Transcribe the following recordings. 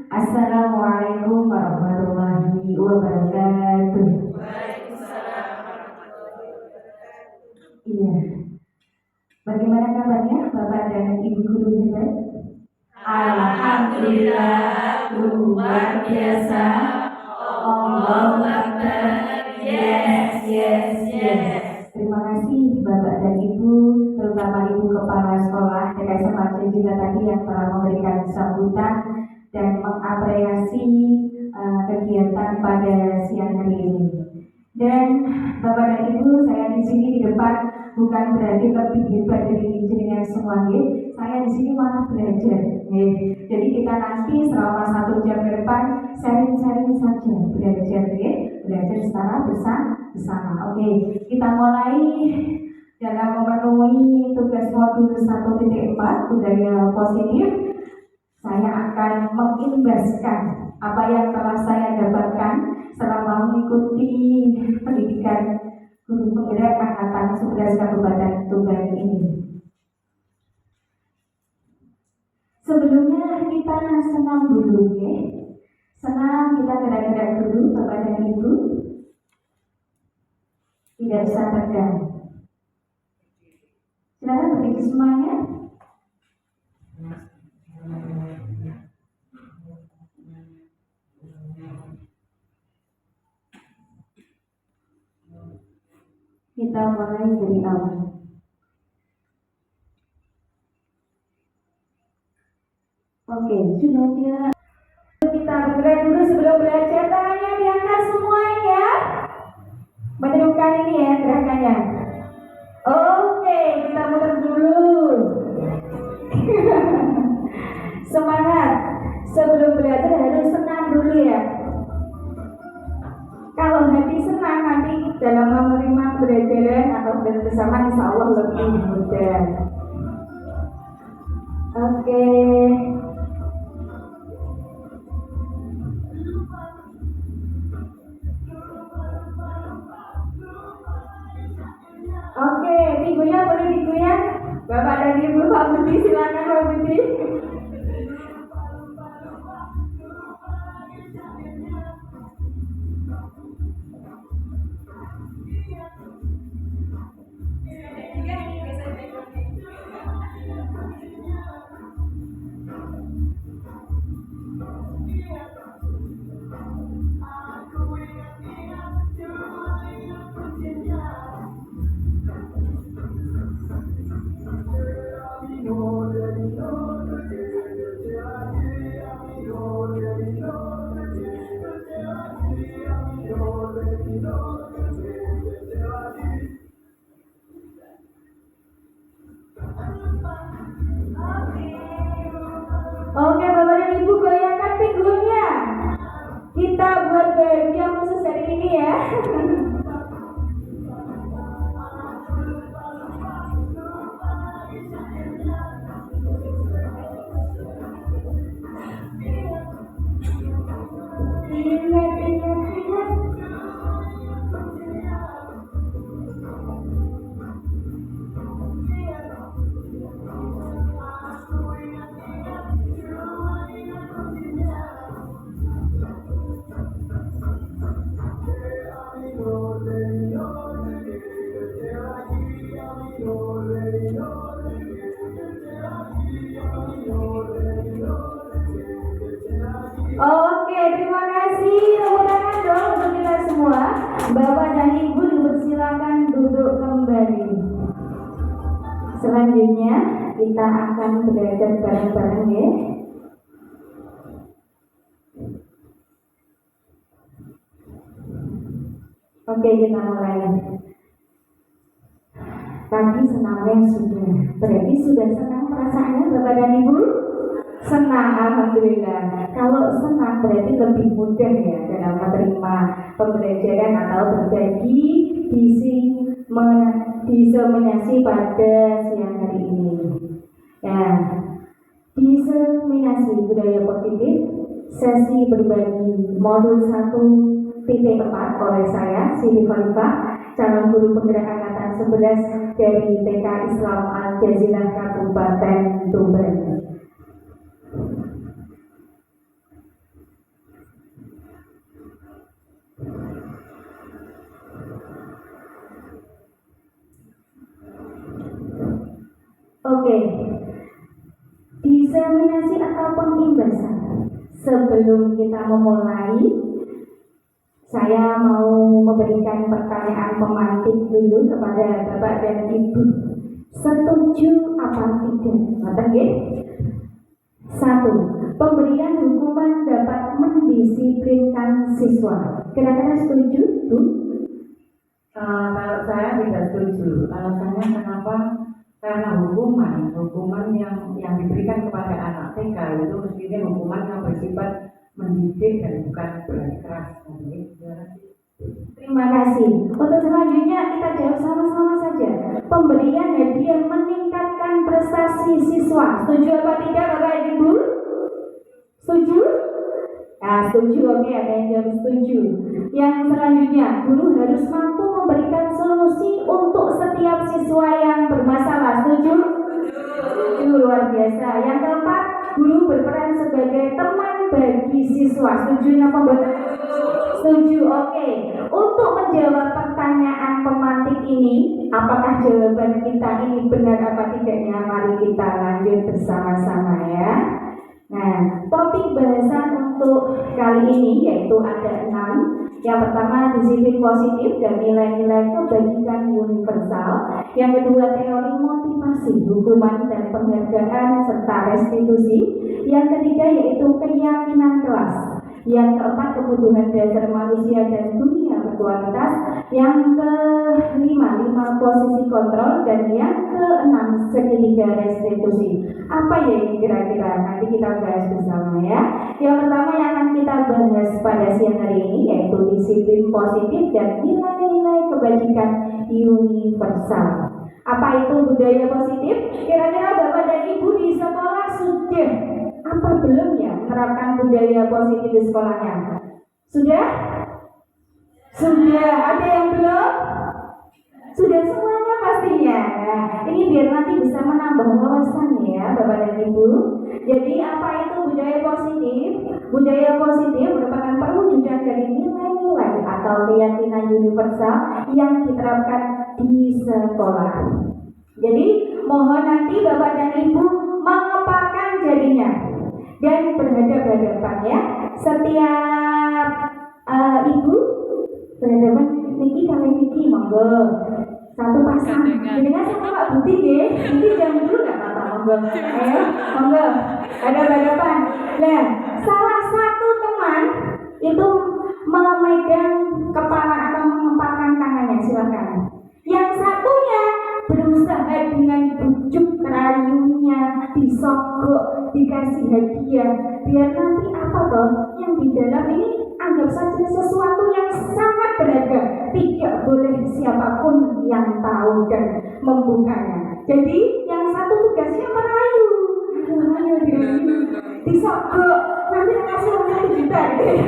Assalamualaikum warahmatullahi wabarakatuh. Iya. Bagaimana kabarnya Bapak dan Ibu guru hebat? Alhamdulillah, luar biasa. Allahu Akbar. Yes. Terima kasih Bapak dan Ibu, terutama Ibu Kepala Sekolah TK SMA juga tadi yang telah memberikan sambutan dan mengapresiasi kegiatan pada siang hari ini. Dan Bapak dan Ibu, saya di sini di depan bukan berarti lebih hebat dari jenengan semua, saya di sini malah belajar. Jadi kita nanti selama 1 jam ke depan sharing-sharing saja, belajar secara bersama. Oke, kita mulai dalam memenuhi tugas modul 1.4 budaya positif. Saya akan mengimbaskan apa yang telah saya dapatkan selama mengikuti pendidikan guru penggerak angkatan 11 Kabupaten Tuban ini. Sebelumnya kita senam dulu, senam, kita gerak-gerak dulu Bapak dan Ibu. Tidak usah tegang. Silakan berdiri semuanya. Kita mulai dari awal. Oke, sudah dia. Kita bergerak dulu sebelum belajar. Tangannya diangkat semuanya. Menemukan ini ya gerakannya. Oke, kita muter dulu. Semangat. Sebelum belajar harus senang dulu ya. Kalau hati senang, nanti dalam menerima pembelajaran atau bersama insya Allah lebih mudah. Oke. Oke, minggunya boleh digoyang. Bapak dan Ibu, Pak Budi, silakan Pak Budi. Oke, Bapak dan Ibu, goyangkan pinggulnya. Kita buat bahagia khusus hari ini ya. Ingat. Oke, terima kasih. Tepuk tangan dong untuk kita semua. Bapak dan Ibu dipersilakan duduk kembali. Selanjutnya kita akan belajar bareng-bareng ya. Oke, kita mulai. Tadi senamnya sudah. Berarti sudah senang perasaannya Bapak dan Ibu? Senang, alhamdulillah. Kalau senang berarti lebih mudah ya dalam menerima pembelajaran atau berbagi diseminasi pada siang hari ini. Ya, diseminasi budaya positif, sesi berbagi modul 1.4 oleh saya, Siti Khalifah, calon guru penggerak angkatan 11 dari TK Islam Al-Jazilah Kabupaten Tuban. Sebelum kita memulai, saya mau memberikan pertanyaan pemantik dulu kepada Bapak dan Ibu. Setuju apa tidak? Ngerti? 1. Pemberian hukuman dapat mendisiplinkan siswa. Kira-kira setuju, Bu? Kalau saya tidak setuju. Alasannya kenapa? Karena hukuman yang diberikan kepada anak TK itu mestinya hukuman yang bersifat mendidik dan bukan berat keras. Terima kasih. Untuk selanjutnya kita jawab sama-sama saja. Pemberian hadiah meningkatkan prestasi siswa. Setuju apa tidak, Bapak dan Ibu? Setuju? Nah, setuju. Oke, ada yang jawab setuju. Yang selanjutnya, guru harus mampu memberikan solusi untuk setiap siswa yang bermasalah. Setuju? Setuju, luar biasa. Yang keempat, guru berperan sebagai teman bagi siswa. Setuju apa betul? Setuju. Oke. Untuk menjawab pertanyaan pemantik ini, apakah jawaban kita ini benar apa tidaknya? Mari kita lanjut bersama-sama ya. Nah, topik bahasan untuk kali ini yaitu ada 6. Yang pertama disiplin positif dan nilai-nilai kebajikan universal. Yang kedua teori motivasi, hukuman dan penghargaan serta restitusi. Yang ketiga yaitu keyakinan kelas. Yang keempat kebutuhan dasar manusia dan dunia berkualitas. Yang kelima 5 posisi kontrol. Dan yang keenam segitiga restitusi. Apa ya ini kira-kira? Nanti kita bahas bersama ya. Yang pertama yang akan kita bahas pada siang hari ini yaitu disiplin positif dan nilai-nilai kebajikan universal. Apa itu budaya positif? Kira-kira Bapak dan Ibu di sekolah sudah apa belum ya menerapkan budaya positif di sekolahnya? Sudah? Sudah. Ada yang belum? Sudah semuanya pastinya. Nah, ini biar nanti bisa menambah wawasan ya Bapak dan Ibu. Jadi apa itu budaya positif? Budaya positif merupakan perwujudan dari nilai-nilai atau keyakinan universal yang diterapkan di sekolah. Jadi mohon nanti Bapak dan Ibu mengepalkan jarinya dan berhadap-hadapan ya. Setiap ibu berhadapan Niki kali Niki monggo. Satu pasang. Dengan sama Pak Budi ya. Niki jam dulu nggak apa monggo. Ayo monggo. Hadap-hadapan. Nah, salah satu teman itu memegang kepala atau mengepalkan tangannya, silakan. Yang satunya berusaha dengan bujuk rayunya, disogok, dikasih hadiah. Biar nanti apa toh yang di dalam ini anggap saja sesuatu yang sangat berharga. Tidak boleh siapapun yang tahu dan membukanya. Jadi yang satu tugasnya merayu. Disogok, nanti kasih uang 1 juta gitu ya.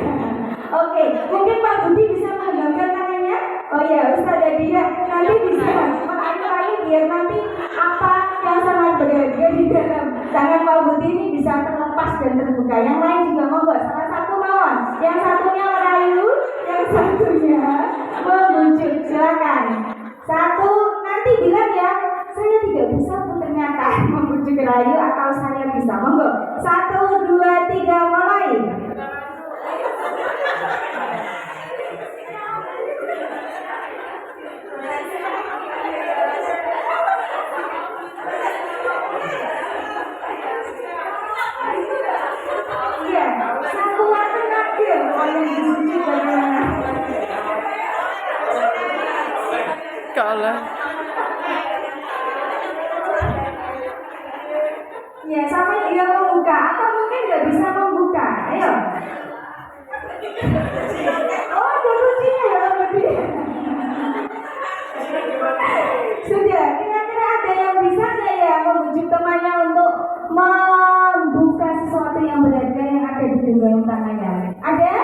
Oke, mungkin Pak Budi bisa mengganggar tangannya. Oh ya, Ustazah Dia nanti bisa merayu-rayu biar nanti apa yang sangat berharga di dalam tangan Pak Budi ini bisa terlepas dan terbuka. Yang lain juga monggo, salah satu mawon. Yang satunya merayu, yang satunya membujuk. Silakan. Satu, nanti bilang ya, saya tidak bisa ternyata membujuk rayu atau saya bisa. Monggo. 1, 2, 3, mulai. Iya, satu waktu nanti mau yang dibujuk bagaimana? Kalah. Ya, sampai dia membuka atau mungkin nggak bisa membuka. Ayo. Oh, ada kuncinya ya Pak Budi. Sudah, kira-kira ada yang bisa nggak ya membujuk temannya untuk membuka sesuatu yang berharga yang ada di dalam tangannya? Ada?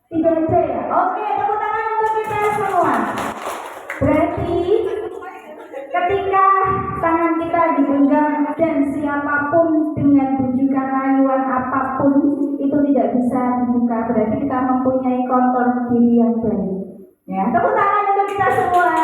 Tidak ada ya? Oke, tepuk tangan untuk kita semua. Berarti ketika tangan kita digenggam dan siapapun dengan bujukan rayuan apapun itu tidak bisa dibuka, berarti kita mempunyai kontrol diri yang baik. Ya, tepuk tangan untuk kita semua.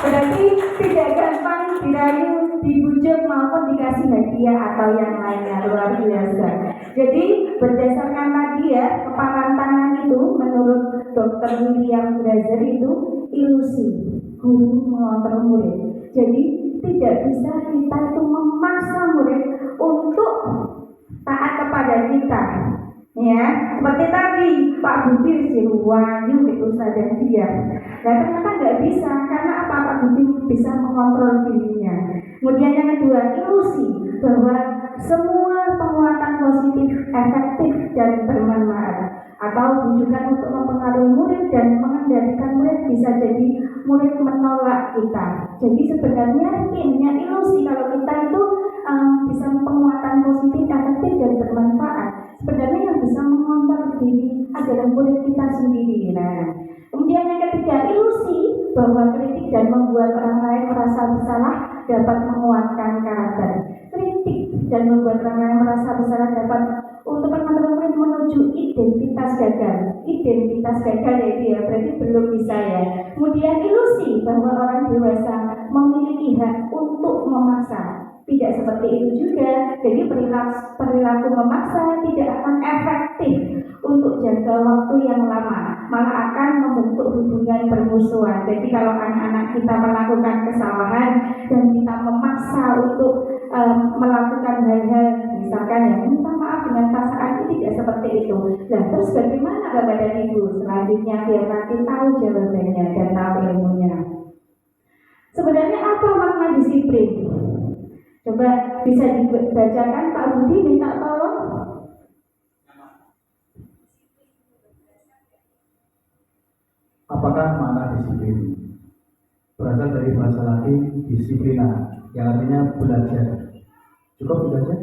Berarti tidak gampang dirayu, dibujuk maupun dikasih hadiah atau yang lainnya. Luar biasa. Jadi berdasarkan tadi ya, keparantangan itu menurut Dr. William Glaser itu ilusi guru mengontrol murid. Jadi tidak bisa kita itu memaksa murid untuk taat kepada kita. Ya, seperti tadi Pak Budi Wahyu itu saja dia. Nah ternyata nggak bisa, karena apa? Pak Budi bisa mengontrol dirinya. Kemudian yang kedua, ilusi bahwa semua penguatan positif efektif dan bermanfaat, atau bujukan untuk mempengaruhi murid dan mengendalikan murid bisa jadi murid menolak kita. Jadi sebenarnya ini hanya ilusi kalau kita itu bisa penguatan positif efektif dan bermanfaat. Sebenarnya yang bisa mengontrol diri adalah murid kita sendiri. Nah, kemudian yang ketiga, ilusi bahwa kritik dan membuat orang lain merasa bersalah dapat menguatkan karakter. Kritik dan membuat orang lain merasa bersalah dapat untuk mengontrol murid menuju identitas gagal. Identitas gagal ya, berarti belum bisa ya. Kemudian ilusi bahwa orang dewasa memiliki hak untuk memaksa. Tidak seperti itu juga. Jadi perilaku memaksa tidak akan efektif untuk jangka waktu yang lama, malah akan membentuk hubungan permusuhan. Jadi kalau anak-anak kita melakukan kesalahan dan kita memaksa untuk melakukan hal-hal misalkan yang minta maaf dengan pasangan, itu tidak seperti itu. Nah terus bagaimana Bapak dan Ibu selanjutnya biar nanti tahu jawabannya dan tahu ilmunya? Sebenarnya apa makna disiplin? Coba bisa dibacakan, Pak Budi minta tolong. Apakah makna disiplin? Berasal dari bahasa Latin disiplina, yang artinya belajar. Cukup belajar?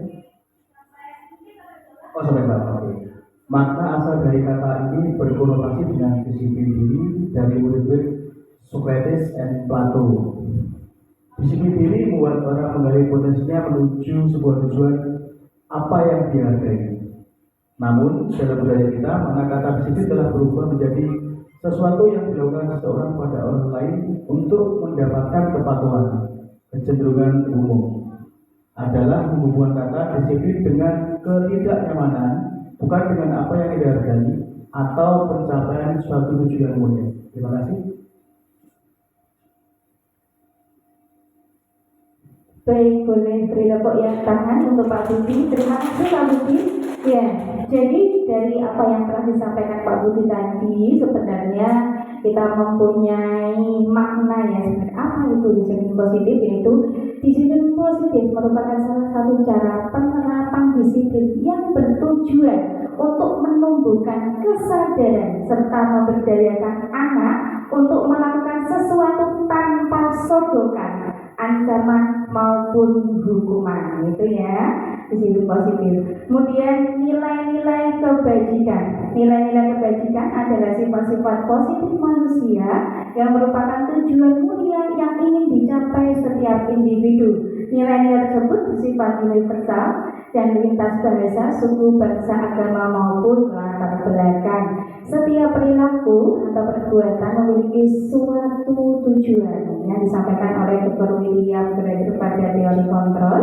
Oh sampai berapa? Oke. Makna asal dari kata ini berkonotasi dengan disiplin diri dari murid-murid Socrates dan Plato. Disiplin diri membuat orang menggali potensinya menuju sebuah tujuan apa yang dihargai. Namun dalam budaya kita, makna kata disiplin telah berubah menjadi sesuatu yang dilakukan seseorang pada orang lain untuk mendapatkan kepatuhan. Kecenderungan umum adalah hubungan kata disiplin dengan ketidaknyamanan, bukan dengan apa yang dihargai atau pencapaian suatu tujuan mulia. Terima kasih. Baik, boleh beri tepuk yang tangan untuk Pak Budi. Terima kasih Pak Budi. Ya, jadi dari apa yang telah disampaikan Pak Budi tadi, sebenarnya kita mempunyai makna ya. Apa itu disiplin positif? Yaitu disiplin positif merupakan salah satu cara penerapan disiplin yang bertujuan untuk menumbuhkan kesadaran serta memberdayakan anak untuk melakukan sesuatu tanpa sodokan, ancaman maupun hukuman, itu ya disiplin positif. Kemudian nilai-nilai kebajikan. Nilai-nilai kebajikan adalah sifat-sifat positif manusia yang merupakan tujuan mulia yang ingin dicapai setiap individu. Nilai-nilai tersebut bersifat universal dan lintas bahasa, suku, bangsa, agama maupun latar belakang. Setiap perilaku atau perbuatan memiliki suatu tujuan yang disampaikan oleh Dr. William Glaser pada teori kontrol.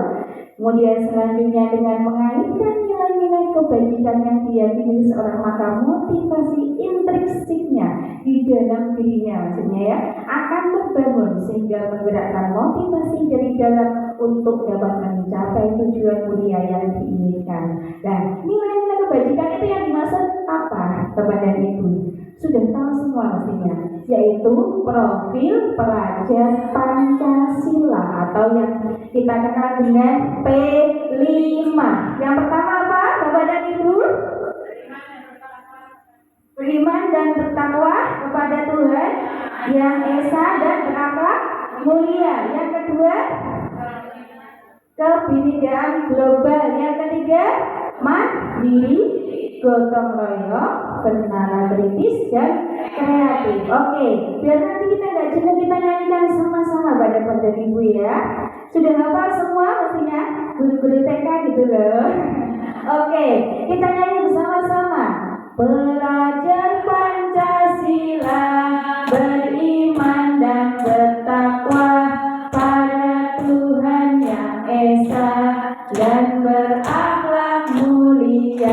Kemudian selanjutnya dengan mengaitkan nilai-nilai kebajikan yang diyakini seorang, maka motivasi intrinsiknya di dalam dirinya maksudnya ya akan terbangun sehingga menggerakkan motivasi dari dalam untuk dapat mencapai tujuan mulia yang diinginkan. Dan nilai-nilai kebajikan itu yang dimaksud apa kepada Ibu? Sudah tahu semua mestinya, yaitu profil pelajar Pancasila atau yang kita kenal dengan P5. Yang pertama apa Bapak dan Ibu? Beriman dan bertakwa kepada Tuhan Yang Esa dan berakhlak mulia. Yang kedua, kebinekaan global. Yang ketiga, mandiri, gotong royong, bernalar kritis dan kreatif. Oke, biar nanti kita nggak jenuh, kita nyanyikan sama-sama pada pada Ibu ya. Sudah hafal semua mestinya guru-guru TK gitu loh. Oke, kita nyanyi bersama-sama. Pelajar Pancasila beriman dan bertakwa pada Tuhan Yang Esa dan berakhlak mulia.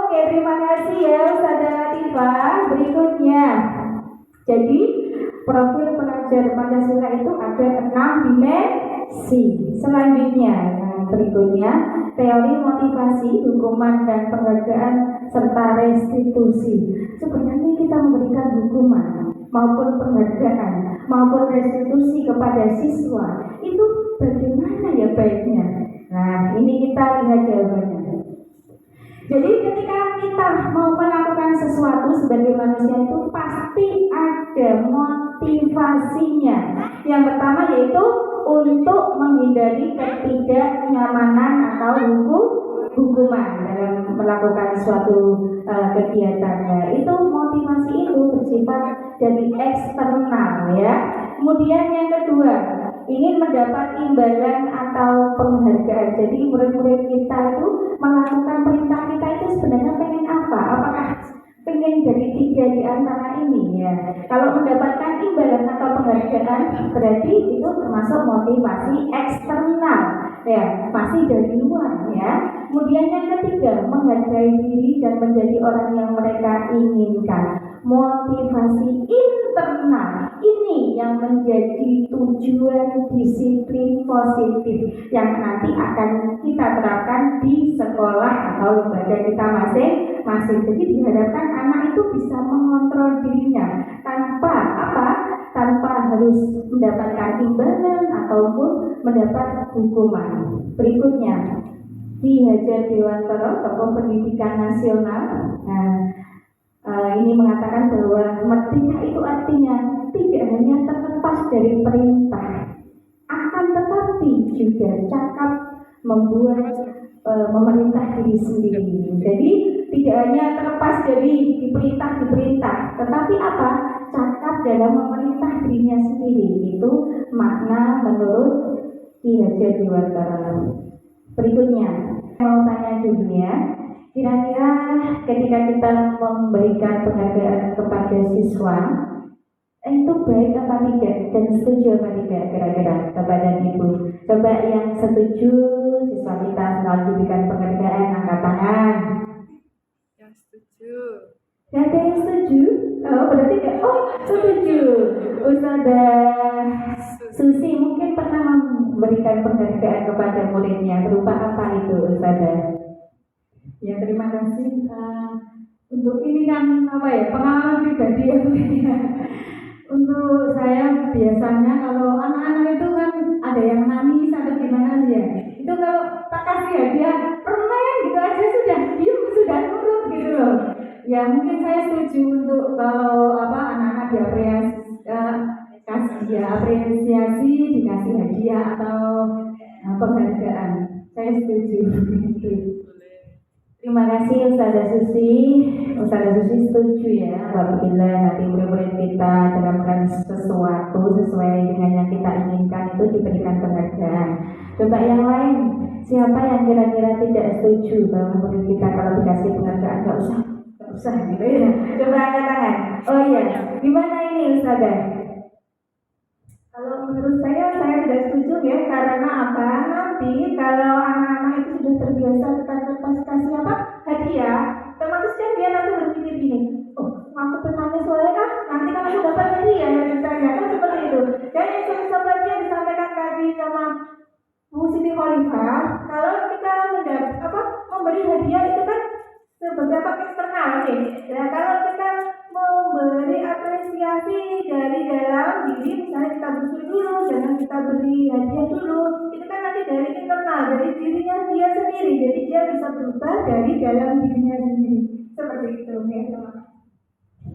Oke, terima kasih ya Ustazah Latifah. Berikutnya, jadi profil pelajar Pancasila itu ada 6 dimensi. Selanjutnya, yang berikutnya, teori motivasi, hukuman dan penghargaan serta restitusi. Sebenarnya kita memberikan hukuman maupun penghargaan maupun restitusi kepada siswa itu bagaimana ya baiknya? Nah, ini kita lihat jawabannya. Jadi ketika kita mau melakukan sesuatu sebagai manusia itu pasti ada motivasinya. Yang pertama yaitu untuk menghindari ketidaknyamanan atau hukuman dalam melakukan suatu kegiatan. Itu motivasi itu bersifat dari eksternal ya. Kemudian yang kedua, ingin mendapat imbalan atau penghargaan. Jadi murid-murid kita itu melakukan perintah kita itu sebenarnya pengen apa? Apakah pengen jadi 3 di antara ini ya? Kalau mendapatkan imbalan atau penghargaan berarti itu termasuk motivasi eksternal ya, masih dari luar ya. Kemudian yang ketiga, menghargai diri dan menjadi orang yang mereka inginkan. Motivasi internal ini yang menjadi tujuan disiplin positif yang nanti akan kita terapkan di sekolah atau lembaga kita masing-masing. Jadi diharapkan anak itu bisa mengontrol dirinya tanpa apa? Tanpa harus mendapatkan imbalan ataupun mendapat hukuman. Berikutnya, Ki Hajar Dewantara, tokoh pendidikan nasional. Ini mengatakan bahwa merdeka itu artinya tidak hanya terlepas dari perintah, akan tetapi juga cakap membuat memerintah diri sendiri. Jadi tidak hanya terlepas dari diperintah, tetapi apa? Cakap dalam memerintah dirinya sendiri. Itu makna menurut Ki Hajar Dewantara. Berikutnya, mau tanya dulu ya. Kira-kira ketika kita memberikan penghargaan kepada siswa itu baik apa tidak dan setuju apa tidak kira-kira Bapak dan Ibu? Coba yang setuju siswa kita selalu diberikan penghargaan, angkat tangan. Yang setuju. Gak ada yang setuju? Oh berarti gak? Oh setuju. Ustazah Susi mungkin pernah memberikan penghargaan kepada muridnya berupa apa itu Ustazah? Ya terima kasih untuk ini kan apa ya pengalaman pribadi ya. Untuk saya biasanya kalau anak-anak itu kan ada yang nangis atau gimana sih ya, itu kalau tak kasih hadiah permen gitu aja sudah diam, sudah nurut gitu loh. Ya mungkin saya setuju untuk kalau apa anak-anak apresiasi dikasih hadiah atau penghargaan. Saya setuju gitu. Terima kasih Ustazah Susi. Ustazah Susi setuju ya apabila nanti murid-murid kita melakukan sesuatu sesuai dengan yang kita inginkan itu diberikan penghargaan. Coba yang lain, siapa yang kira-kira tidak setuju bahwa murid kita kalau dikasih penghargaan gak usah gitu ya. Coba angkat tangan. Oh iya, gimana ini Ustazah? Kalau menurut saya tidak setuju ya, karena apa? Nanti kalau anak-anak itu sudah terbiasa kita kasih apa? Hadiah, otomatis kan dia nanti berpikir gini, oh aku penanya soalnya nanti kan aku dapat hadiah ya misalnya kan seperti itu. Dan yang seperti yang disampaikan tadi sama Bu Siti Khalifah, kalau kita memberi hadiah itu kan sebagai eksternal nih. Ya kalau kita memberi apresiasi dari dalam diri, misalnya kita bersyukur dulu, jangan kita beri hadiah dulu, itu kan nanti dari internal, dari dirinya dia sendiri, jadi dia bisa berubah dari dalam dirinya sendiri, seperti itu ya.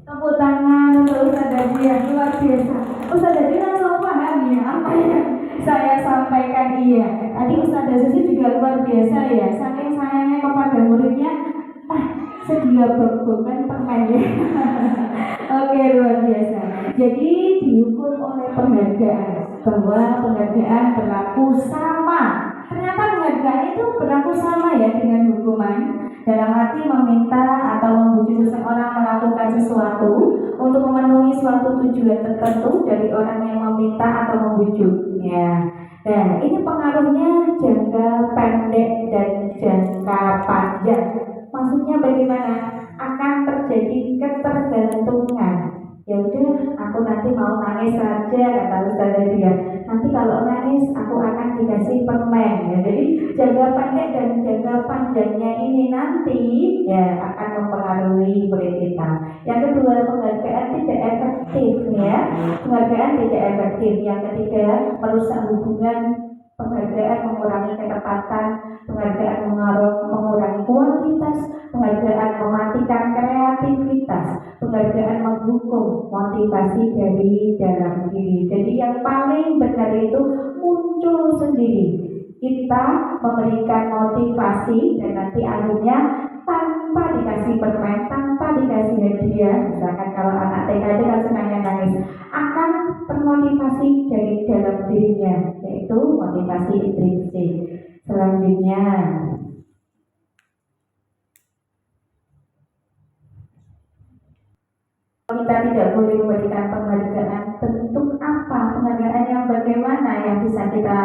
Tepuk tangan untuk Ustazah Dia, luar biasa. Ustazah Dia langsung paham ya apa yang saya sampaikan. Iya, tadi Ustazah Susi juga luar biasa ya, saking sayangnya kepada muridnya sedia berbukan permen ya. Oke, luar biasa. Jadi dihukum oleh penghargaan, bahwa penghargaan berlaku sama. Ternyata penghargaan itu berlaku sama ya dengan hukuman. Dalam arti meminta atau membujuk seseorang melakukan sesuatu untuk memenuhi suatu tujuan tertentu dari orang yang meminta atau membujuknya. Nah, ini pengaruhnya jangka pendek dan jangka panjang. Maksudnya bagaimana? Akan terjadi ketergantungan. Ya udah, aku nanti mau nangis saja, kata Ustazah dia. Nanti kalau nangis aku akan dikasih permen. Ya, jadi jangka pendek dan jangka panjangnya ini nanti ya akan mempengaruhi murid kita. Yang kedua, penghargaan tidak efektif ya. Penghargaan tidak efektif. Yang ketiga, merusak hubungan. Penghargaan mengurangi ketepatan, penghargaan mengurangi kualitas, penghargaan mematikan kreativitas, penghargaan menghukum motivasi dari dalam diri. Jadi yang paling benar itu muncul sendiri. Kita memberikan motivasi dan nanti akhirnya tanpa dikasih permen, tanpa dikasih hadiah, misalkan kalau anak TK itu kan senangnya nangis, akan termotivasi dari dalam dirinya, yaitu motivasi intrinsik. Selanjutnya, kita tidak boleh memberikan penghargaan. Bentuk apa penghargaan yang bagaimana yang bisa kita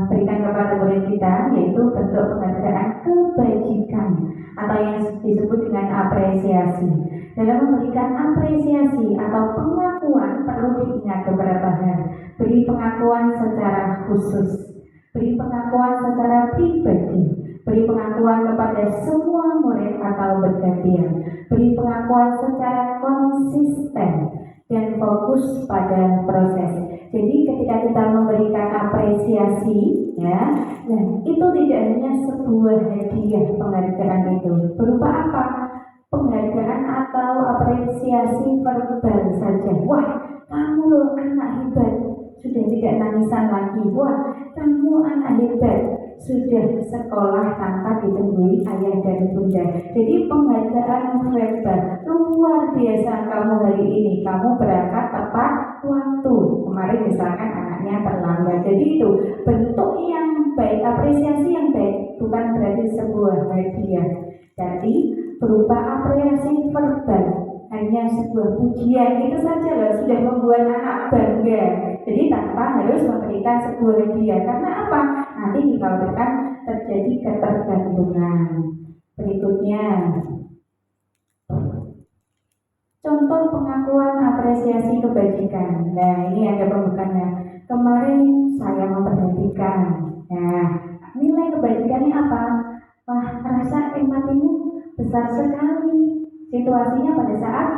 berikan kepada murid kita, yaitu bentuk penghargaan kebajikan atau yang disebut dengan apresiasi. Dalam memberikan apresiasi atau pengakuan perlu diingat beberapa hal. Beri pengakuan secara khusus, beri pengakuan secara pribadi, beri pengakuan kepada semua murid atau bergantian, beri pengakuan secara konsisten dan fokus pada proses. Jadi ketika kita memberikan apresiasi, ya, nah itu tidak hanya sebuah hadiah penghargaan itu. Berupa apa? Penghargaan atau apresiasi verbal saja. Wah, kamu loh anak hebat, sudah tidak nangisan lagi. Wah, kamu anak hebat, sudah sekolah tanpa ditemui ayah dan bunda. Jadi penghargaan verbal, luar biasa kamu hari ini, kamu berangkat tepat waktu. Kemarin misalkan anaknya terlambat. Jadi itu bentuk yang baik, apresiasi yang baik, bukan berarti sebuah hadiah. Jadi berupa apresiasi verbal, hanya sebuah pujian itu saja loh sudah membuat anak bangga. Jadi tanpa harus memberikan sebuah hadiah. Karena apa? Nanti dikhawatirkan terjadi ketergantungan. Berikutnya, contoh pengakuan apresiasi kebajikan. Nah, ini ada pembukanya. Kemarin saya memperhatikan. Nah, nilai kebajikannya apa? Wah, rasa empatimu besar sekali. Situasinya pada saat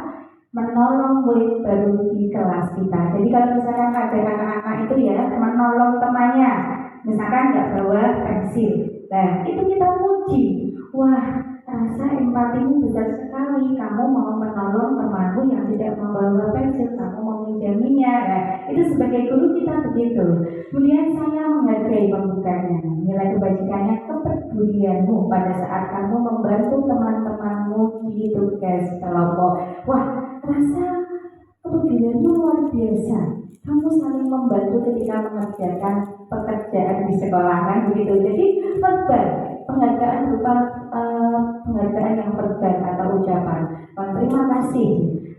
menolong murid baru di kelas kita. Jadi kalau misalkan ada anak-anak itu ya menolong temannya, misalkan nggak bawa pensil, nah itu kita puji. Wah, rasa empatimu besar sekali. Kamu mau menolong temanmu yang tidak membawa pensil, kamu meminjaminya. Nah, itu sebagai guru kita begitu. Kemudian saya menghargai pembukanya. Nilai kebajikannya kepedulianmu pada saat kamu membantu teman-temanmu di tugas kelompok. Wah, rasa kepedulianmu luar biasa. Kamu saling membantu ketika mengerjakan pekerjaan di sekolah kan begitu. Jadi verbal, penghargaan berupa penghargaan yang verbal atau ucapan. Terima kasih.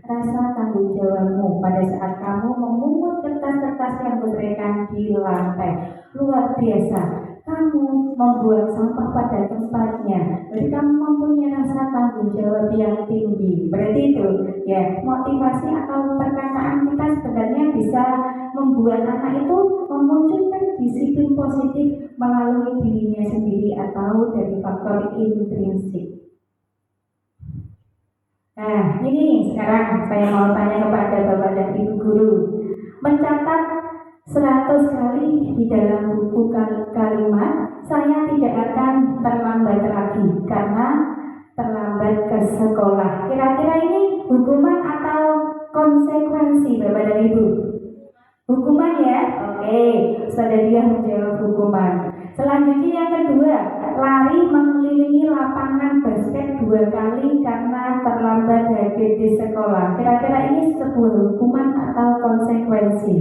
Rasa tanggung jawabmu pada saat kamu memungut kertas-kertas yang berserakan di lantai. Luar biasa. Kamu membuang sampah pada tempatnya. Jadi kamu mempunyai rasa tanggung jawab yang tinggi. Berarti itu ya motivasi atau perkataan kita sebenarnya bisa membuat anak itu memunculkan disiplin positif melalui dirinya sendiri atau dari faktor intrinsik. Nah, ini sekarang saya mau tanya kepada Bapak dan Ibu guru. Mencatat 100 kali di dalam buku kalimat, saya tidak akan terlambat lagi karena terlambat ke sekolah. Kira-kira ini hukuman atau konsekuensi Bapak dan Ibu? Hukuman ya? Oke, sudah dia menjawab hukuman. Selanjutnya yang kedua, lari mengelilingi lapangan basket 2 kali karena terlambat hadir di sekolah. Kira-kira ini sebuah hukuman atau konsekuensi?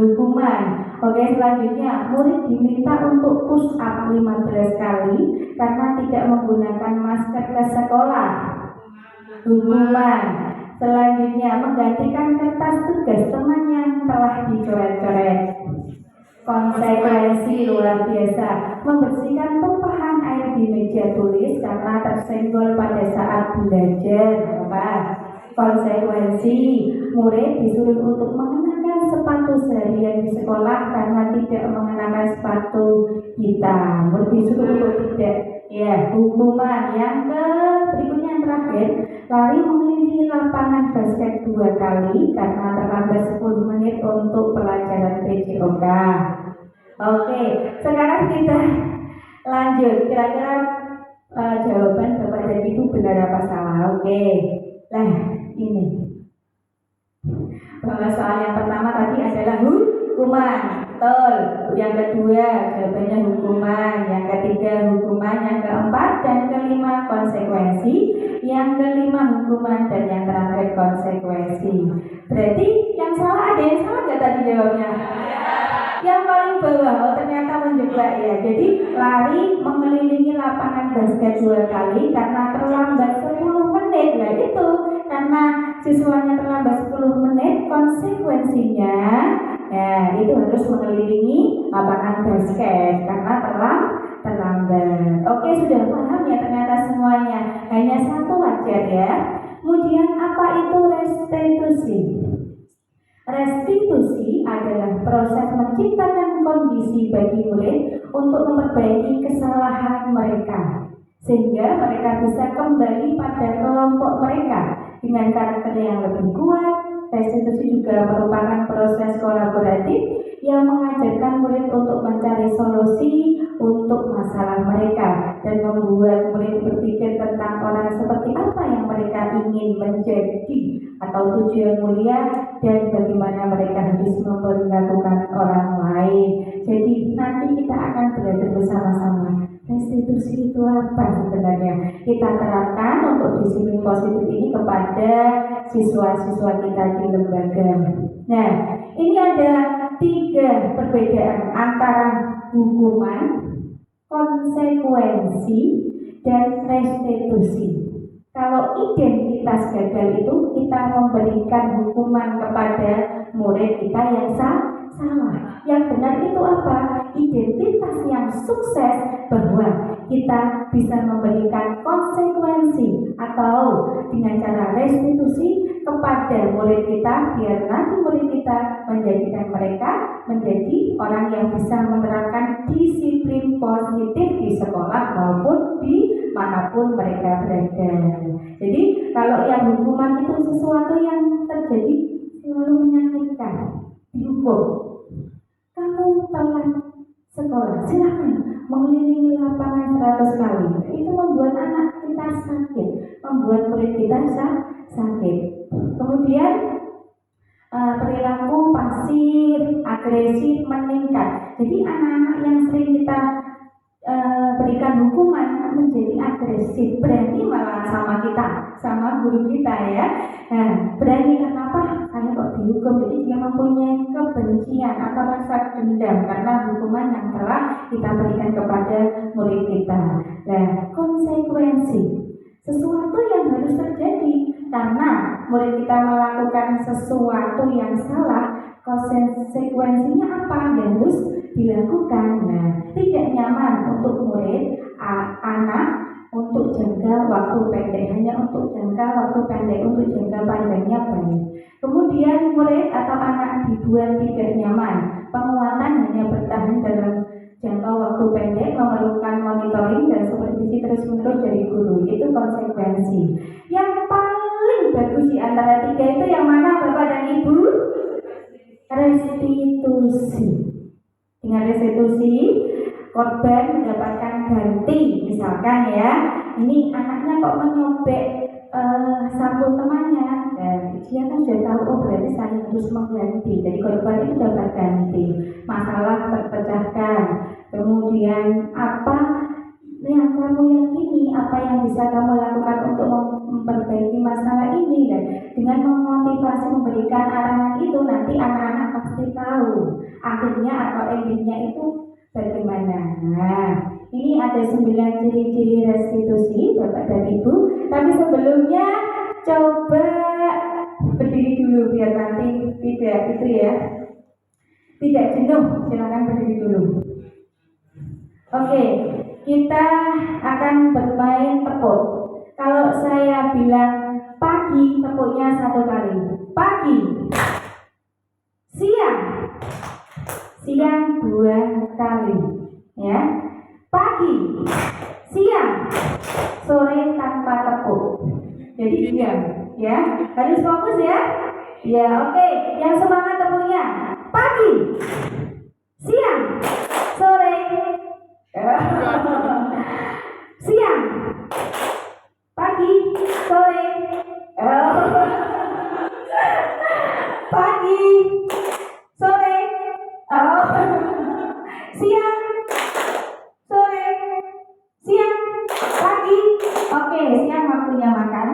Hukuman. Oke, selanjutnya murid diminta untuk push up 15 kali karena tidak menggunakan masker ke sekolah. Hukuman. Selanjutnya menggantikan kertas tugas teman yang telah dicoret-coret. Konsekuensi luar biasa, membersihkan tumpahan air di di meja tulis karena tersenggol pada saat belajar. Apa? Konsekuensi, murid disuruh untuk mengenakan sepatu seharian di sekolah karena tidak mengenakan sepatu hitam. Murid disuruh untuk tidak. Ya, hukuman yang berikutnya yang terakhir, lari mengelilingi lapangan basket 2 kali karena terlambat 10 menit untuk pelajaran PJOK. Oke, sekarang kita lanjut. Kira-kira jawaban Bapak dan Ibu benar apa salah? Oke, nah ini. Bahwa soal yang pertama tadi adalah hukuman, betul. Yang kedua jawabannya hukuman, yang ketiga hukuman, yang keempat dan kelima konsekuensi, yang kelima hukuman dan yang terakhir konsekuensi. Berarti yang salah ada yang salah nggak tadi jawabnya? Yang paling bawah, oh ternyata menjebak ya. Jadi lari mengelilingi lapangan basket 2 kali karena terlambat 10 menit. Nah itu karena siswanya terlambat 10 menit, konsekuensinya ya itu harus mengelilingi lapangan basket karena terlambat. Oke, sudah paham ya ternyata semuanya. Hanya satu wajar ya. Kemudian apa itu restitusi? Restitusi adalah proses menciptakan kondisi bagi murid untuk memperbaiki kesalahan mereka sehingga mereka bisa kembali pada kelompok mereka dengan karakter yang lebih kuat. Restitusi juga merupakan proses kolaboratif yang mengajarkan murid untuk mencari solusi untuk masalah mereka dan membuat murid berpikir tentang orang seperti apa yang mereka ingin menjadi atau tujuan mulia dan bagaimana mereka harus memperlakukan orang lain. Jadi nanti kita akan belajar bersama-sama restitusi itu apa sebenarnya. Kita terapkan untuk disiplin positif ini kepada siswa-siswa kita di lembaga. Nah, ini ada 3 perbedaan antara hukuman, konsekuensi, dan restitusi. Kalau identitas gagal itu kita memberikan hukuman kepada murid kita yang salah. Yang benar itu apa? Identitas yang sukses bahwa kita bisa memberikan konsekuensi atau dengan cara restitusi kepada murid kita biar nanti murid kita menjadikan mereka menjadi orang yang bisa menerapkan disiplin positif di sekolah maupun di manapun mereka berada. Jadi kalau yang hukuman itu sesuatu yang terjadi selalu menyakitkan, dihukum. Kamu telat sekolah, silakan mengelilingi lapangan 100 kali. Itu membuat anak kita sakit, membuat murid kita sakit. Kemudian perilaku pasif, agresif meningkat. Jadi anak-anak yang sering kita berikan hukuman menjadi agresif, berani malah sama kita, sama guru kita ya. Nah, berani kenapa? Karena kok dihukum, jadi dia mempunyai kebencian atau rasa dendam karena hukuman yang telah kita berikan kepada murid kita. Nah, konsekuensi sesuatu yang harus terjadi karena murid kita melakukan sesuatu yang salah. Konsekuensinya apa yang harus dilakukan? Nah, tidak nyaman untuk murid anak untuk jangka waktu pendek, hanya untuk jangka waktu pendek, untuk jangka panjangnya baik. Kemudian murid atau anak dibuat tidak nyaman, penguatan hanya bertahan dalam jangka waktu pendek, memerlukan monitoring dan supervisi terus-menerus dari guru. Itu konsekuensi. Yang paling bagus di antara 3 itu yang mana Bapak dan Ibu? Restitusi. Dengan restitusi korban mendapatkan ganti. Misalkan ya, ini anaknya kok menyobek sapu temannya, dan dia kan sudah tahu, oh berarti saya harus mengganti. Jadi korban itu dapat ganti, masalah terpecahkan. Kemudian apa yang kamu yakini, apa yang bisa kamu lakukan untuk memperbaiki masalah ini, dan dengan memotivasi memberikan arahan itu nanti anak-anak pasti tahu akhirnya atau endingnya itu bagaimana. Nah, ini ada 9 ciri-ciri restitusi Bapak dan Ibu. Tapi sebelumnya coba berdiri dulu biar nanti tidak itu ya, tidak jenuh. Silakan berdiri dulu. Oke, kita akan bermain tepuk. Kalau saya bilang pagi, tepuknya 1 kali. Pagi. Siang. Siang 2 kali. Ya. Pagi. Siang. Sore tanpa tepuk. Jadi diam, ya. Harus fokus ya. Ya, oke. Yang semangat tepuknya. Pagi. Siang. Sore. Siang. Pagi. Sore. Pagi. Sore. Siang. Sore. Siang. Pagi. Oke, siang waktunya makan.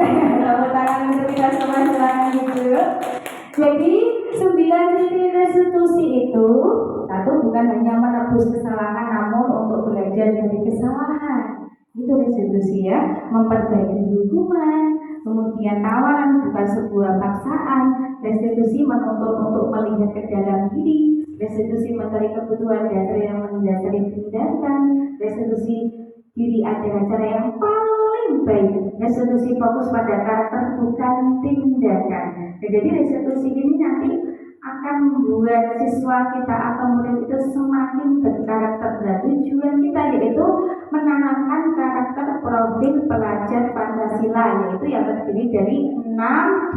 Tepuk tangan untuk kita semua, silakan gitu. Jadi 9 ciri restitusi itu satu, bukan hanya menebus kesalahan, namun untuk belajar dari kesalahan. Itu restitusi ya, memperbaiki hukuman, kemudian tawaran bukan sebuah paksaan. Restitusi menuntut untuk melihat ke dalam diri. Restitusi mencari kebutuhan dasar yang mendasari tindakan. Restitusi diri adalah cara yang paling baik. Restitusi fokus pada karakter bukan tindakan. Jadi restitusi ini nanti akan membuat siswa kita atau murid itu semakin berkarakter. Dan tujuan kita yaitu menanamkan karakter profil pelajar Pancasila, yaitu yang terdiri dari 6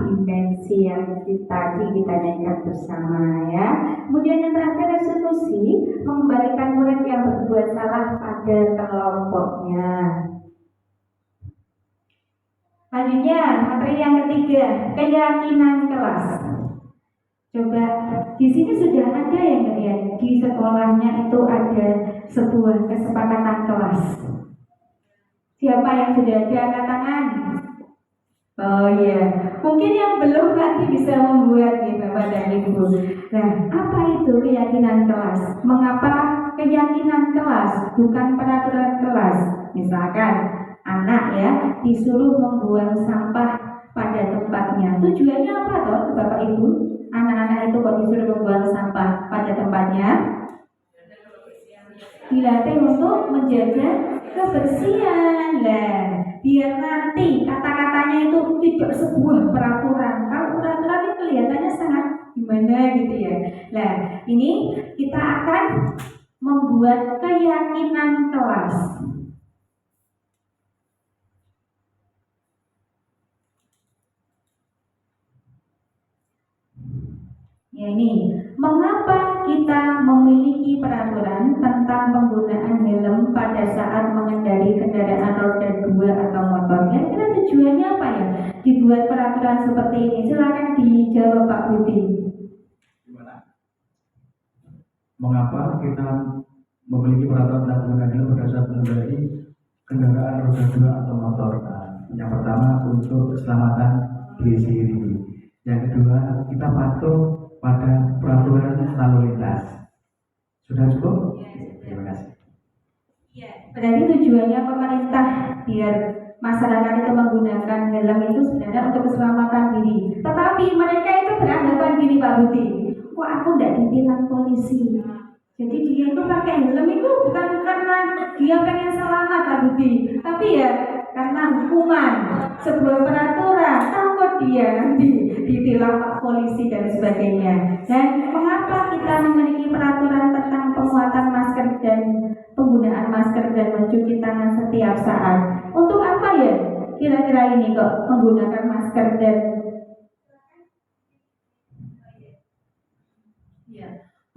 dimensi yang tadi kita nyanyikan bersama ya. Kemudian yang terakhir restitusi mengembalikan murid yang berbuat salah pada kelompoknya. Selanjutnya materi yang ketiga, keyakinan kelas. Coba di sini sudah ada yang lihat di sekolahnya itu ada sebuah kesepakatan kelas. Siapa yang sudah ada angkat tangan? Oh iya, mungkin yang belum nanti bisa membuat nih Bapak dan Ibu. Nah, apa itu keyakinan kelas? Mengapa keyakinan kelas bukan peraturan kelas? Misalkan anak ya disuruh membuang sampah pada tempatnya. Tujuannya apa toh Bapak Ibu? Anak-anak itu kok disuruh membuang sampah pada tempatnya? Dilatih untuk menjaga kebersihan lah, biar nanti kata-katanya itu tidak sebuah peraturan. Kalau peraturan itu kelihatannya sangat gimana gitu ya. Nah, ini kita akan membuat keyakinan kelas. Ya, ini mengapa kita memiliki peraturan tentang penggunaan helm pada saat mengendarai kendaraan roda 2 atau motor? Kira-kira tujuannya apa ya dibuat peraturan seperti ini? Silakan dijawab Pak Budi. Mengapa kita memiliki peraturan tentang penggunaan helm pada saat mengendarai kendaraan roda 2 atau motor? Yang pertama untuk keselamatan diri sendiri. Yang kedua, kita patuh pada peraturan lalu lintas. Sudah cukup? Terima kasih. Ya, berarti tujuannya pemerintah biar masyarakat itu menggunakan helm itu sebenarnya untuk keselamatan diri. Tetapi mereka itu beranggapan gini Pak Budi, kok aku tidak ditilang polisi? Jadi dia itu pakai helm itu bukan karena dia pengen selamat Pak Budi, tapi ya karena hukuman, sebuah peraturan, takut dia nanti ditilang Pak polisi dan sebagainya. Dan mengapa kita memiliki peraturan tentang pemuatan masker dan penggunaan masker dan mencuci tangan setiap saat? Untuk apa ya kira-kira ini kok menggunakan masker dan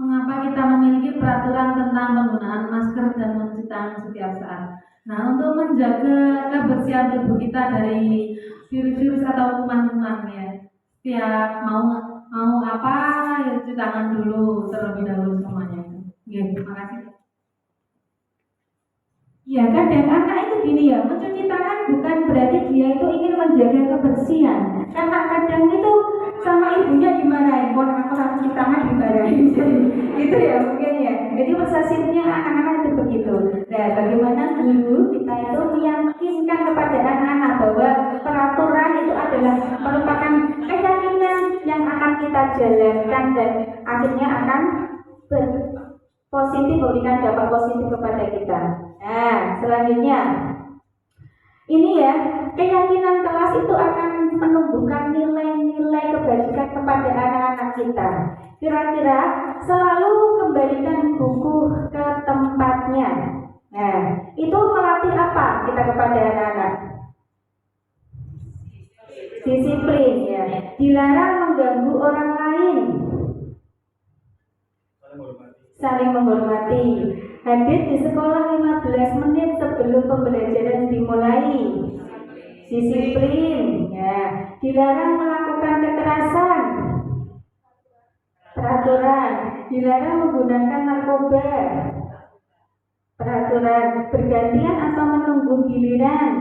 mengapa kita memiliki peraturan tentang penggunaan masker dan mencuci tangan setiap saat? Nah, untuk menjaga kebersihan tubuh kita dari virus-virus atau kuman-kuman ya. Setiap mau apa ya cuci tangan dulu terlebih dahulu semuanya. Ya, terima kasih. ya kadang anak itu gini ya, mencuci tangan bukan berarti dia itu ingin menjaga kebersihan. Karena kadang itu sama ibunya dimarahin, kalau aku cuci tangan dimarahin. Gitu ya mungkin ya. Jadi persepsinya anak-anak itu begitu. Nah, bagaimana dulu kita itu meyakinkan kepada anak-anak bahwa peraturan itu adalah merupakan keyakinan yang akan kita jalankan dan akhirnya akan berpositif, memberikan dampak positif kepada kita. Nah, selanjutnya ini ya, keyakinan kelas itu akan menumbuhkan nilai-nilai kebajikan kepada anak-anak kita. Kira-kira selalu kembalikan buku ke tempatnya. Nah, itu melatih apa kita kepada anak-anak? Disiplin ya. Dilarang mengganggu orang lain. Saling menghormati. Hadir di sekolah 15 menit sebelum pembelajaran dimulai. Disiplin ya. Dilarang melakukan kekerasan. Peraturan. Dilarang menggunakan narkoba. Peraturan. Bergantian atau menunggu giliran.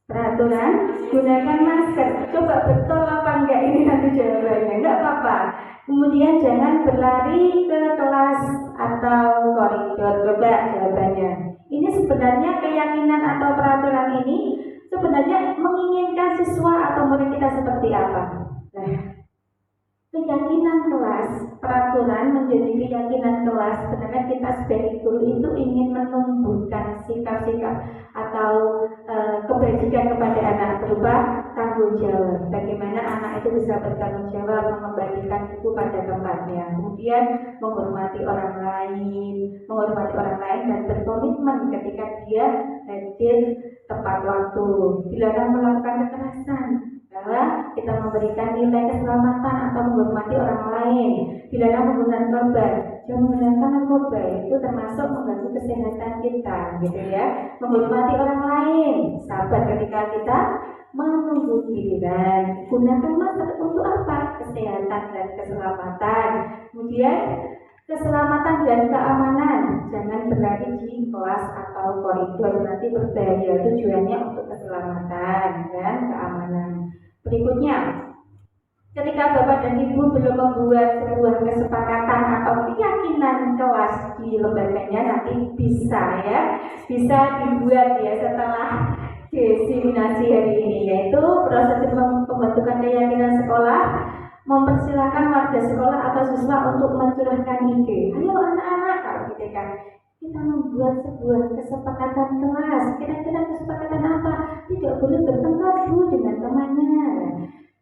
Peraturan. Gunakan masker. Coba betul apa enggak ini nanti jawabannya. Enggak apa-apa. Kemudian jangan berlari ke kelas atau koridor. Coba jawabannya. Ini sebenarnya keyakinan atau peraturan ini sebenarnya menginginkan siswa atau murid kita seperti apa? Nah, keyakinan kelas, peraturan menjadi keyakinan kelas. Sebenarnya kita sebagai guru itu ingin menumbuhkan sikap-sikap atau kebajikan kepada anak berupa tanggung jawab. Bagaimana anak itu bisa bertanggung jawab mengembalikan buku pada tempatnya. Kemudian menghormati orang lain dan berkomitmen ketika dia hadir tepat waktu. Dilarang melakukan kekerasan. Bahwa kita memberikan nilai keselamatan atau menghormati orang lain. Dilarang menggunakan narkoba. Jangan menggunakan narkoba itu termasuk mengganggu kesehatan kita, gitu ya. Menghormati orang lain, sabar ketika kita menunggu giliran. Gunakan masker untuk apa? Kesehatan dan keselamatan. Kemudian keselamatan dan keamanan. Jangan berlari di kelas atau koridor, nanti berbahaya. Tujuannya untuk keselamatan dan keamanan. Berikutnya, ketika Bapak dan Ibu belum membuat sebuah kesepakatan atau keyakinan kelas di lembaganya, nanti bisa dibuat ya setelah diseminasi hari ini, yaitu proses pembentukan keyakinan sekolah. Mempersilahkan warga sekolah atau siswa untuk mencurahkan ide. Ayo anak-anak, kalau gitu kan, kita membuat sebuah kesepakatan kelas. Kira-kira kesepakatan apa? Tidak boleh bertengkar dengan temannya.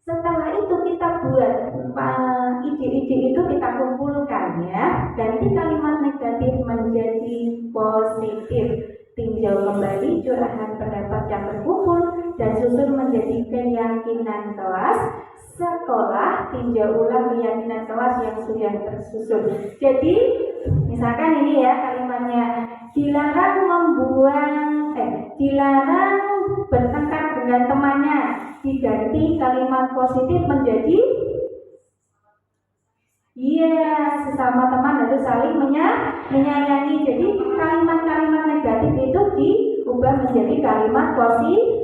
Setelah itu kita buat ide-ide itu kita kumpulkan ya. Ganti kalimat negatif menjadi positif. Tinjau kembali curahan pendapat yang terkumpul dan susun menjadi keyakinan kelas. Sekolah tinjau ulang keyakinan kelas yang sudah tersusun. Jadi misalkan ini ya kalimatnya, dilarang bertengkar dengan temannya. Diganti kalimat positif menjadi sesama teman harus saling menyayangi. Jadi kalimat-kalimat negatif itu diubah menjadi kalimat positif.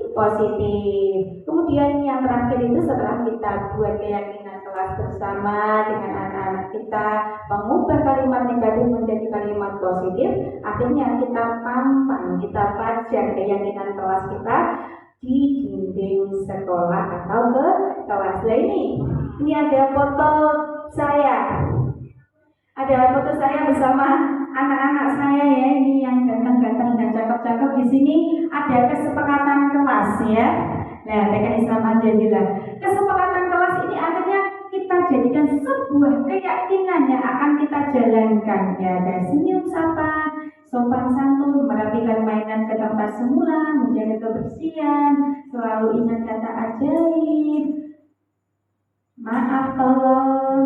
Kemudian yang terakhir itu setelah kita buat keyakinan kelas bersama dengan anak-anak kita, mengubah kalimat negatif menjadi kalimat positif, akhirnya kita pampang, kita pajang keyakinan kelas kita di dinding sekolah atau ke kelas. Nah ini ada foto saya. Ada foto saya bersama anak-anak saya ya, ini yang ganteng-ganteng dan cakep-cakep. Di sini ada kesepakatan kelas ya. Nah, TK Islam Al-Jazilah. Kesepakatan kelas ini akhirnya kita jadikan sebuah keyakinan yang akan kita jalankan ya. Ada senyum sapa, sopan santun, merapikan mainan ke tempat semula, menjaga kebersihan, selalu ingat kata ajaib. Maaf tolong,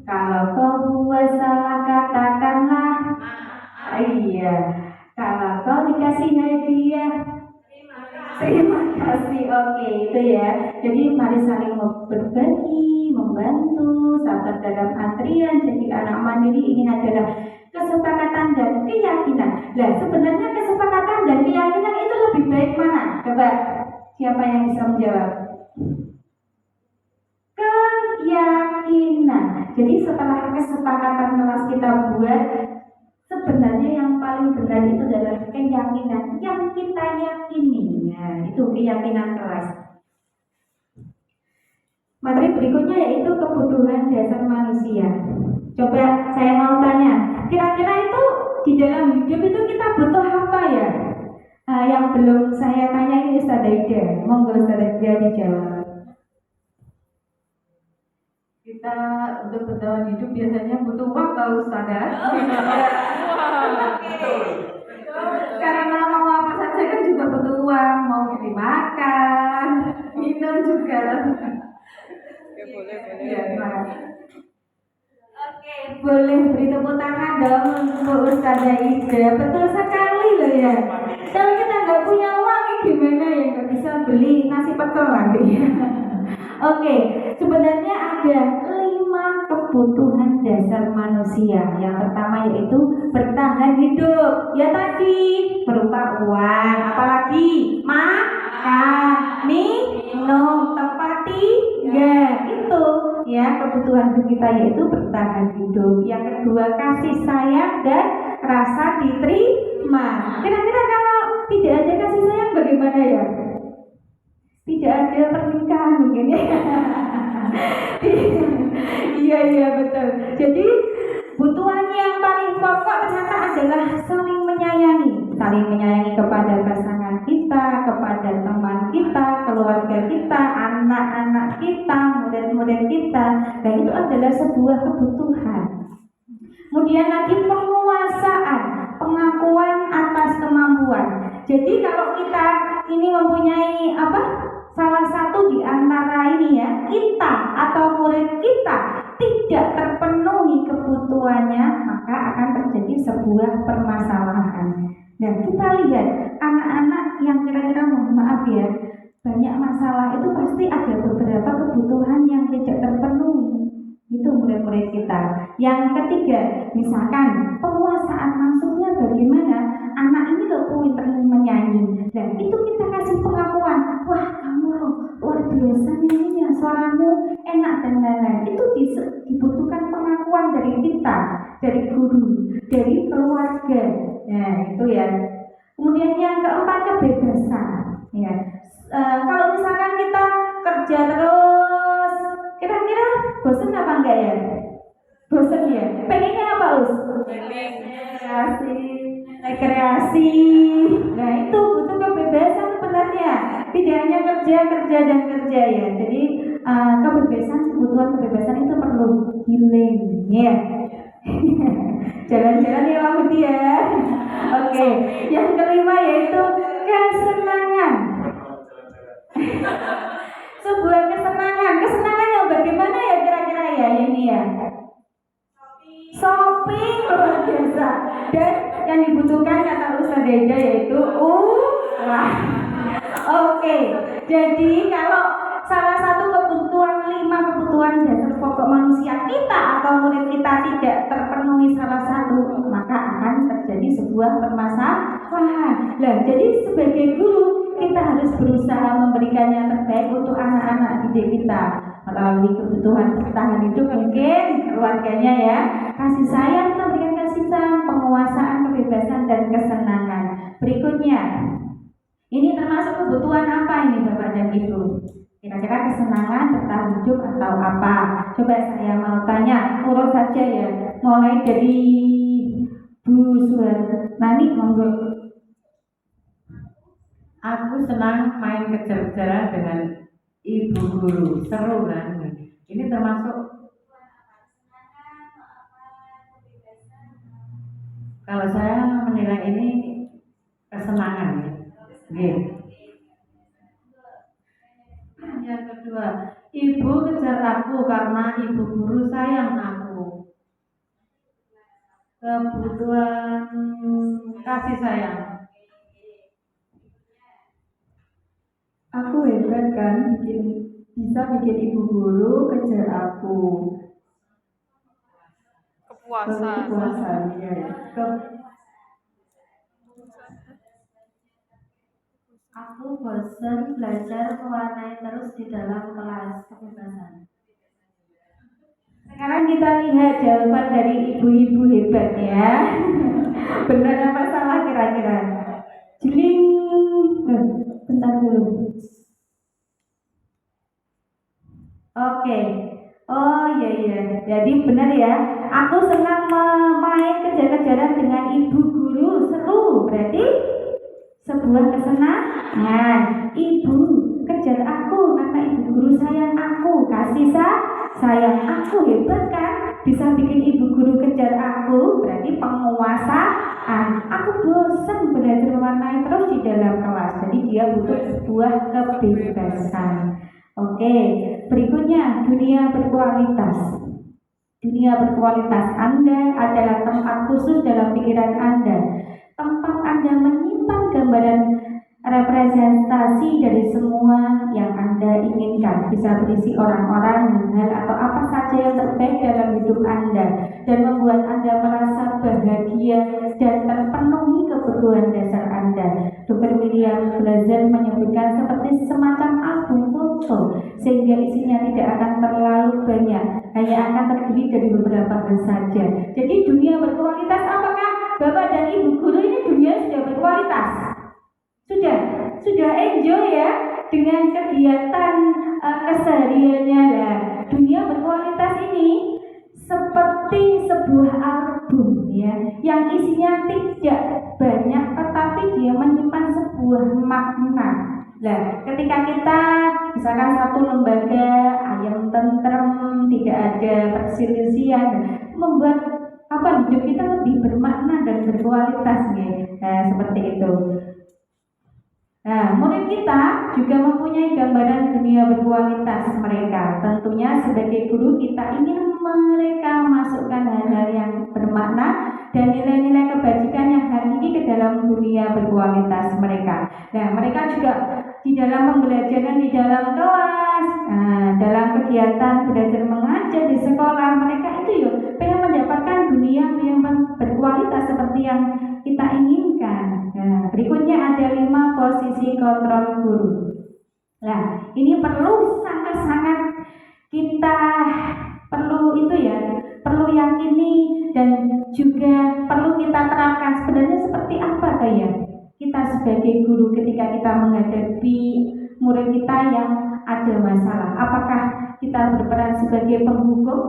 kalau kau buat salah katakanlah. Iya, kalau kau dikasih hadiah, terima kasih. Oke, itu ya. Jadi mari saling berbagi, membantu, sabar dalam antrian. Jadi anak mandiri ini adalah kesepakatan dan keyakinan. Nah, sebenarnya kesepakatan dan keyakinan itu lebih baik mana? Coba, siapa yang bisa menjawab? Keyakinan. Jadi setelah kesepakatan kelas kita buat, sebenarnya yang paling benar itu adalah keyakinan yang kita yakini. Ya, itu keyakinan kelas. Materi berikutnya yaitu kebutuhan dasar manusia. Coba saya mau tanya, kira-kira itu di dalam hidup itu kita butuh apa ya? ya? Yang belum saya tanya ini Ustazah Ida. Monggo Ustazah Ida dijawab. Kita untuk bertahan hidup biasanya butuh uang tahu Ustazah. Karena mau apa saja kan juga butuh uang, mau beli makan, minum juga. Boleh. Ya, terima kasih. Oke, boleh beri tepuk tangan dong untuk Ustazah Ida. Betul sekali loh ya. Kalau kita nggak punya uang, gimana ya nggak bisa beli nasi pecel lagi. Oke, sebenarnya ada 5 kebutuhan dasar manusia. Yang pertama yaitu bertahan hidup. Ya tadi berupa uang, apalagi makan, minum, tempat tinggal. Itu ya kebutuhan kita yaitu bertahan hidup. Yang kedua kasih sayang dan rasa diterima. Kira-kira kalau tidak ada kasih sayang bagaimana ya? Tidak ada pernikahan mungkin ya. Iya betul. Jadi kebutuhan yang paling pokok ternyata adalah saling menyayangi. Saling menyayangi kepada pasangan kita, kepada teman kita, keluarga kita, anak-anak kita, murid-murid kita. Dan itu adalah sebuah kebutuhan. Kemudian lagi penguasaan, pengakuan atas kemampuan. Jadi kalau kita ini mempunyai salah satu di antara ini ya, kita atau murid kita tidak terpenuhi kebutuhannya, maka akan terjadi sebuah permasalahan. Dan kita lihat anak-anak yang kira-kira mohon maaf ya, banyak masalah itu pasti ada beberapa kebutuhan yang tidak terpenuhi. Itu murid-murid kita. Yang ketiga, misalkan penguasaan maksudnya bagaimana? Anak ini loh pintar menyanyi. Dan itu kita kasih pengakuan. Wah, kamu loh luar biasa nyanyinya, suaramu enak dan lain-lain. Itu dibutuhkan pengakuan dari kita, dari guru, dari keluarga. Nah, itu ya. Kemudian yang keempat, kebebasan. Ya. Kalau misalkan kita kerja terus, kira-kira bosan apa enggak ya? Bosan ya? Pengennya apa Us? Rekreasi. Nah itu butuh kebebasan sebenarnya. Tidak hanya kerja dan kerja ya. Jadi kebutuhan kebebasan itu perlu healing ya. Jalan-jalan ya Pak Budi ya. Oke. Yang kelima yaitu kesenangan. Sebuah kesenangan yang bagaimana ya kira-kira ya ini ya? Shopping luar biasa. Dan yang dibutuhkan kata Ustazah Ida yaitu uang. Oke. Jadi kalau salah satu kebutuhan 5 kebutuhan dasar pokok manusia kita atau murid kita tidak terpenuhi salah satu, maka akan terjadi sebuah permasalahan. Nah, jadi sebagai guru kita harus berusaha memberikan yang terbaik untuk anak-anak didik kita melalui kebutuhan bertahan hidup mungkin keluarganya ya, kasih sayang, kita berikan kasih sayang, penguasaan, kebebasan dan kesenangan. Berikutnya, ini termasuk kebutuhan apa ini Bapak dan Ibu? Kira-kira kesenangan bertahan hidup atau apa? Coba saya mau tanya, urut saja ya, mulai dari Bu Suharnani, monggo. Aku senang main kejar-kejaran dengan ibu guru, seru kan? Ini termasuk kalau saya menilai ini kesenangan ya. Yang kedua, ibu kejar aku karena ibu guru sayang aku. Kebutuhan kasih sayang. Aku hebat kan bisa bikin ibu guru kejar aku. Kepuasan ya. Aku bosan belajar mewarnai terus di dalam kelas. Kebebasan. Sekarang kita lihat jawaban dari ibu-ibu hebat ya. Benar apa salah kira-kira? Jeling. Bentar dulu. Oke. Oh iya. Jadi benar ya. Aku senang main kejar-kejaran dengan ibu guru. Seru. Berarti sebuah kesenangan. Ibu kejar aku karena ibu guru sayang aku, kasih sayang aku. Hebat kan? Bisa bikin ibu guru kejar aku, berarti penguasaan. Aku bosan belajar mewarnai terus di dalam kelas, jadi dia butuh sebuah kebebasan. Oke, berikutnya dunia berkualitas. Dunia berkualitas, Anda adalah tempat khusus dalam pikiran Anda. Tempat Anda menyimpan gambaran representasi dari semua yang Anda inginkan. Bisa berisi orang-orang, hal atau apa saja yang terbaik dalam hidup Anda dan membuat Anda merasa bahagia dan terpenuhi kebutuhan dasar Anda. Dr. William Blazer menyebutkan seperti semacam album foto, sehingga isinya tidak akan terlalu banyak, hanya akan terdiri dari beberapa hal saja. Jadi dunia berkualitas, apakah Bapak dan Ibu guru ini dunia sudah berkualitas? Sudah enjoy ya dengan kegiatan kesehariannya lah. Dunia berkualitas ini seperti sebuah album ya, yang isinya tidak banyak tetapi dia menyimpan sebuah makna. Nah, ketika kita misalkan satu lembaga ayam tentrem, tidak ada perselisihan, membuat hidup kita lebih bermakna dan berkualitas ya. Nah, seperti itu. Nah, murid kita juga mempunyai gambaran dunia berkualitas mereka. Tentunya sebagai guru kita ingin mereka masukkan hal-hal yang bermakna dan nilai-nilai kebajikan yang hakiki ke dalam dunia berkualitas mereka. Nah, mereka juga di dalam pembelajaran di dalam kelas, dalam kegiatan belajar mengajar di sekolah, mereka itu pengen mendapatkan dunia yang berkualitas seperti yang kita inginkan. Nah, berikutnya ada 5 posisi kontrol guru. Nah, ini perlu sangat-sangat kita perlu yakini dan juga perlu kita terapkan. Sebenarnya seperti apa kayak kita sebagai guru ketika kita menghadapi murid kita yang ada masalah? Apakah kita berperan sebagai penghukum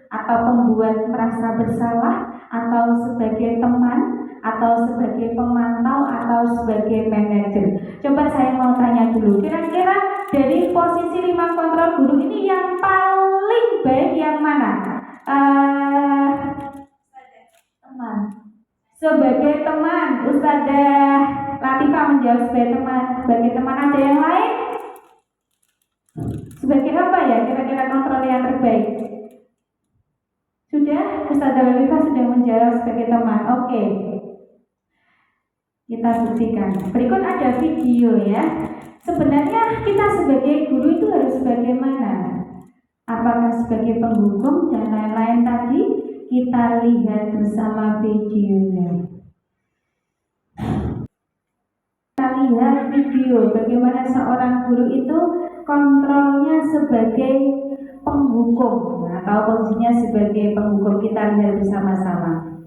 atau pembuat merasa bersalah, atau sebagai teman, atau sebagai pemantau, atau sebagai manajer? Coba saya mau tanya dulu, kira-kira dari posisi 5 kontrol guru ini yang paling baik yang mana? Teman. Sebagai teman, Ustazah Latifah menjawab sebagai teman. Ada yang lain? Sebagai apa ya kira-kira kontrol yang terbaik? Sudah, Ustazah Latifah sudah menjawab sebagai teman. Oke. Kita buktikan. Berikut ada video ya. Sebenarnya kita sebagai guru itu harus bagaimana? Apakah sebagai penghukum dan lain-lain tadi? Kita lihat bersama videonya. Kita lihat video bagaimana seorang guru itu kontrolnya sebagai penghukum atau posisinya sebagai penghukum. Kita lihat bersama-sama.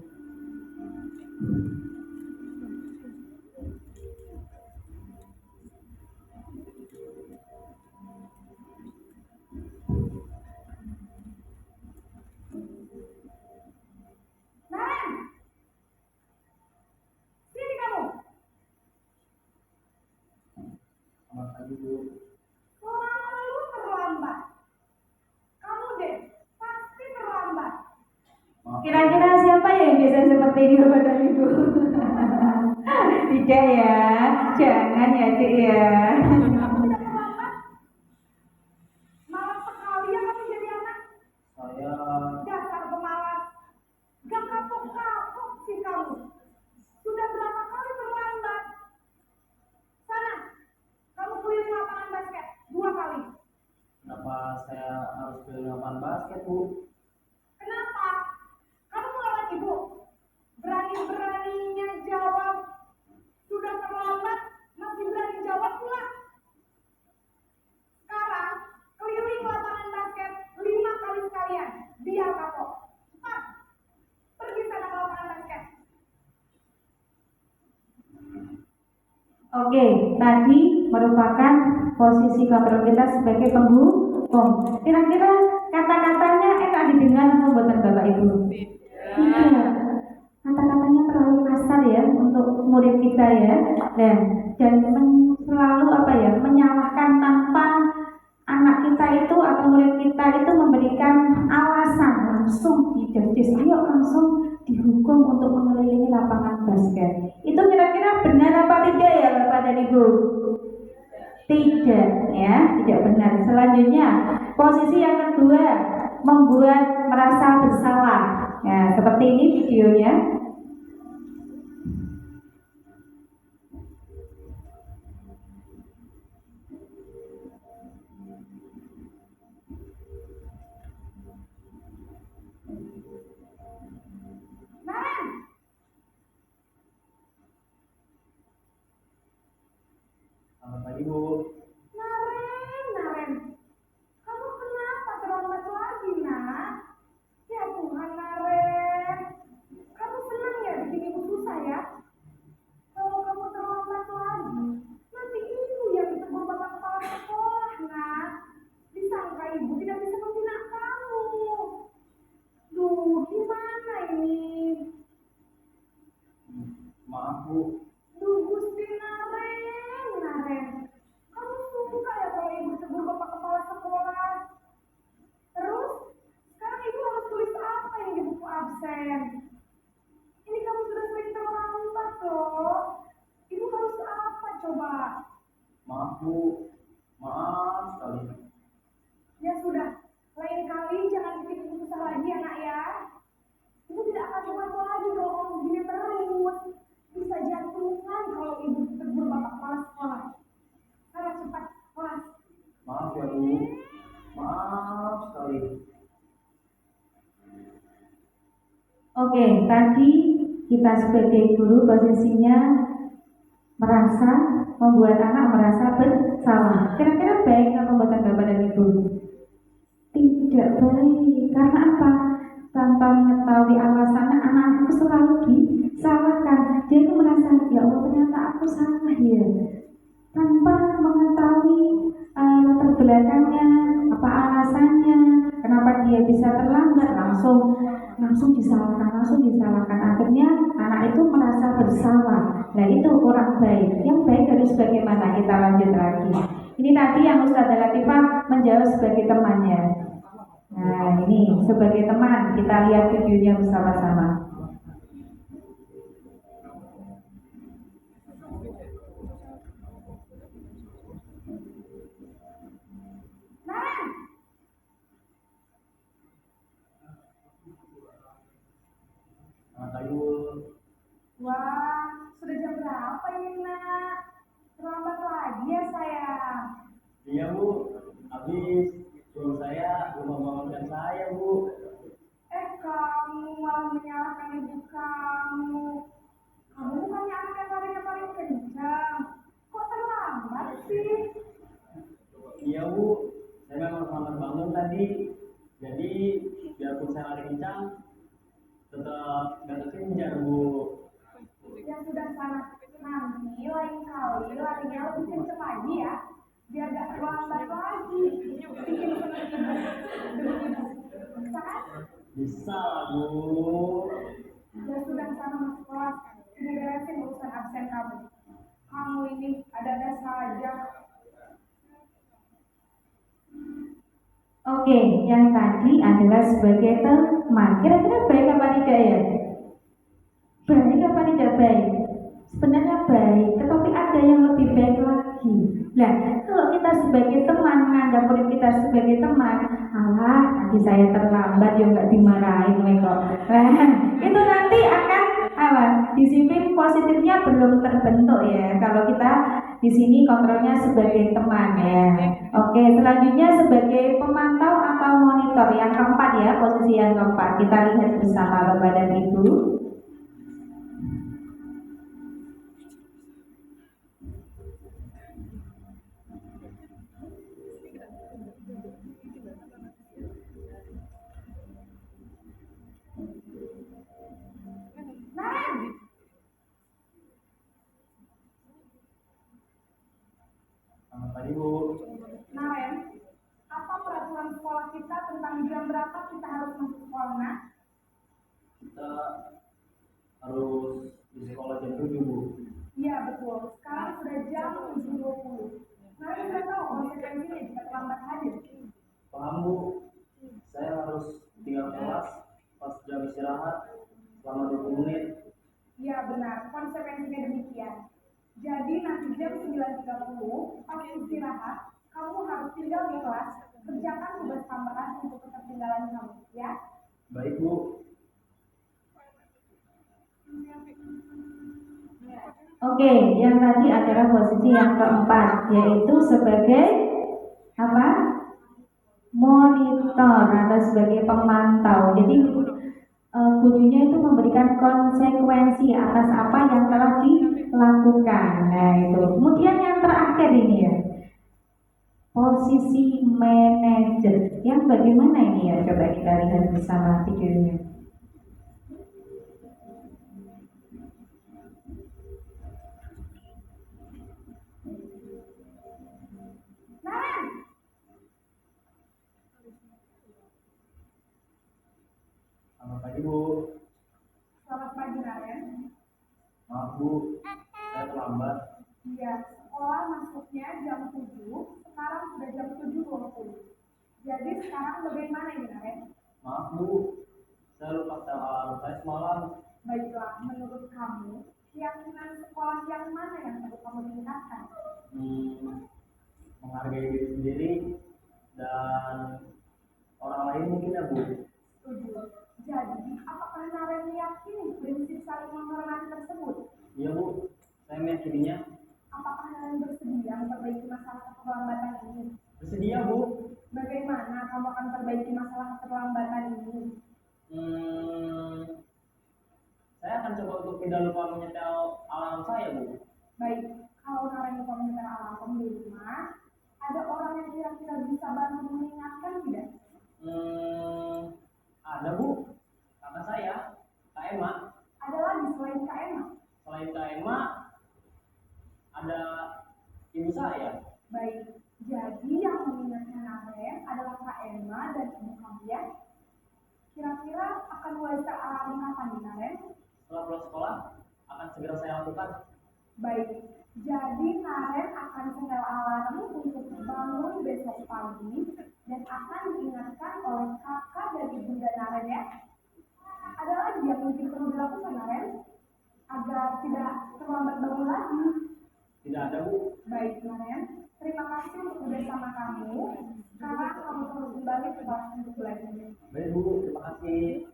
Selalu terlambat. Kamu deh pasti terlambat. Kira-kira siapa yang biasa seperti ini Bapak dan Ibu? Tidak ya, jangan ya Cik ya. Malas sekali ya kamu jadi anak. Saya Dasar pemalas. Gak kapok-kapok sih kamu. Sudah berapa kali terlambat? Sana, kamu keliling lapangan basket 2 kali. kenapa saya harus ke lapangan basket, Bu? Kenapa? Kamu melawan ibu. Berani-beraninya jawab. Sudah terlambat, masih berani jawab pula. Sekarang, keliling lapangan basket 5 kali sekalian. Biar kapok. Cepat. Pergi sana ke lapangan basket. Oke, tadi merupakan posisi kontrol kita sebagai penghukum. Kira-kira kata-katanya enak didengar atau buatan Bapak Ibu? Tidak. Kata-katanya terlalu kasar ya untuk murid kita ya. Dan dan selalu menyalahkan tanpa anak kita itu atau murid kita itu memberikan alasan, langsung dijerjes, ayo langsung dihukum untuk mengelilingi lapangan basket. Itu kira-kira benar apa tidak ya Bapak dan Ibu? Tidak ya, tidak benar. Selanjutnya posisi yang kedua, membuat merasa bersalah. Ya, seperti ini videonya. Selamat pagi Bu. Naren, kamu kenapa terlambat lagi, nak? Ya Tuhan, Naren, kamu senang ya bikin ibu susah ya? Kalau kamu terlambat lagi, nanti ibu yang ditegur bapak kepala sekolah, nak. Disangka ibu tidak bisa membina kamu. Duh, gimana ini? Maaf Bu. Duh, Gusti Naren, kamu suka ya kalau ibu tegur bapak kepala sekolah? Terus, sekarang ibu harus tulis apa yang di buku absen? Ini kamu sudah sering terlambat loh. Ibu harus apa coba? Maaf Bu. Maaf sekali. Ya sudah, lain kali jangan bikin ibu susah lagi ya nak ya. Ibu tidak akan kuat lagi kalau kamu begini terus. Bisa jantungan kalau ibu tegur bapak kepala sekolah. Ayo cepat kelas. Maaf ya Bu. Maaf sekali. Oke, tadi kita sebagai guru posisinya merasa membuat anak merasa bersalah. Kira-kira baik nggak pembuatan Bapak dan Ibu? Tidak baik. Karena apa? Tanpa mengetahui alasannya, anak-anakku selalu disalahkan. Dia itu merasa, ya Allah ternyata aku salah ya. Tanpa mengetahui latar belakangnya, apa alasannya, kenapa dia bisa terlambat, langsung disalahkan. Akhirnya anak itu merasa bersalah. Nah itu kurang baik. Yang baik harus bagaimana? Kita lanjut lagi. Ini tadi yang Ustazah Latifah menjawab sebagai temannya. Nah ini sebagai teman, kita lihat videonya bersama-sama. Selamat pagi Bu. Wah, sudah jam berapa ini nak? Terlambat lagi ya sayang. Iya Bu. Habis suruh saya belum membangunkan saya Bu. Kamu malah menyalahkan ibu kamu. Kamu bukannya anak yang larinya paling kencang. Kok terlambat sih? Iya Bu. Saya memang selamat bangun tadi. Jadi biarpun saya lari kencang, tetap nggak terkejar Bu. Ya sudah sana. Nanti lain kali larinya lebih kencang lagi ya. Biar gak terlambat lagi. Bikin senang ibu. Bisa kan? Bisa lah Bu. Ya sudah sana masuk kelas. Ibu beresin urusan absen kamu. Kamu ini ada-ada saja. Oke, yang tadi adalah sebagai teman. Kira-kira baik apa tidak ya? Baik apa tidak baik? Sebenarnya baik, tetapi ada yang lebih baik lagi. Nah, kalau kita sebagai teman menganggap murid kita sebagai teman, tadi saya terlambat ya nggak dimarahin kok. Nah, itu nanti akan disiplin positifnya belum terbentuk ya. Kalau kita di sini kontrolnya sebagai teman ya. Oke, selanjutnya sebagai pemantau atau monitor yang keempat ya, posisi yang keempat. Kita lihat bersama Bapak dan Ibu. Selamat pagi Bu. Naren, apa peraturan sekolah kita tentang jam berapa kita harus masuk sekolah, nak? Kita harus di sekolah jam 7 Bu. Iya betul, sekarang sudah jam 7.20. Mari kita tahu konsekuensinya jika terlambat hadir. Paham Bu, saya harus tinggal kelas pas jam istirahat selama 20 menit. Iya benar, konsekuensinya demikian. Jadi nanti jam 9.30 pas istirahat, kamu harus tinggal di kelas, kerjakan tugas tambahan untuk ketertinggalan kamu, ya. Baik Bu. Oke, yang tadi adalah posisi yang keempat, yaitu sebagai apa? Monitor atau sebagai pemantau. Jadi gurunya itu memberikan konsekuensi atas apa yang telah dilakukan. Nah itu. Kemudian yang terakhir ini ya, posisi manajer. Yang bagaimana ini ya? Coba kita lihat bersama videonya. Selamat pagi Bu. Selamat pagi Naren. Maaf Bu, saya terlambat. Iya, sekolah masuknya jam 7, sekarang sudah jam 7.20. Jadi sekarang bagaimana ini Naren? Maaf Bu, saya lupa alarm saya semalam. Baiklah, menurut kamu, keyakinan sekolah yang mana yang perlu kamu tingkatkan? Menghargai diri sendiri dan orang lain mungkin ya Bu. Setuju. Jadi, apakah Naren meyakini prinsip saling menghormati tersebut? Iya Bu, saya meyakininya. Apakah Naren bersedia memperbaiki masalah keterlambatan ini? Bersedia Bu. Bagaimana kamu akan perbaiki masalah keterlambatan ini? Saya akan coba untuk tidak lupa menyetel alarm saya Bu. Baik, kalau Naren lupa menyetel alarm di rumah, ada orang yang kira-kira bisa bantu mengingatkan tidak? Ada Bu, kakak saya, Kak Emma. Ada lagi selain Kak Emma? Selain Kak Emma, ada ibu saya. Baik, jadi yang mengingatkan Naren adalah Kak Emma dan ibu kamu ya. Kira-kira akan mulai setel alarm kapan nih Naren? Setelah pulang sekolah, akan segera saya lakukan. Baik, jadi Naren akan setel alarm untuk bangun besok pagi dan akan diingatkan oleh kakak dan ibunda Naren ya. Ada lagi yang mungkin perlu dilakukan Naren agar tidak terlambat bangun lagi? Tidak ada Bu. Baik Naren, terima kasih untuk bersama kamu. Sekarang kamu perlu kembali ke kelas untuk belajar. Baik Bu, terima kasih.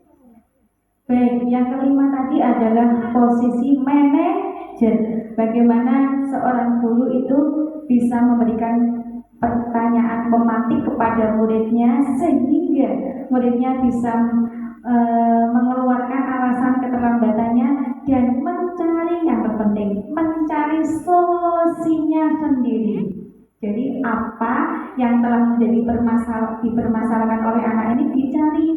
Baik, yang kelima tadi adalah posisi manajer. Bagaimana seorang guru itu bisa memberikan pertanyaan pemantik kepada muridnya sehingga muridnya bisa mengeluarkan alasan keterlambatannya dan mencari yang terpenting, mencari solusinya sendiri. Jadi apa yang telah menjadi dipermasalahkan oleh anak ini dicari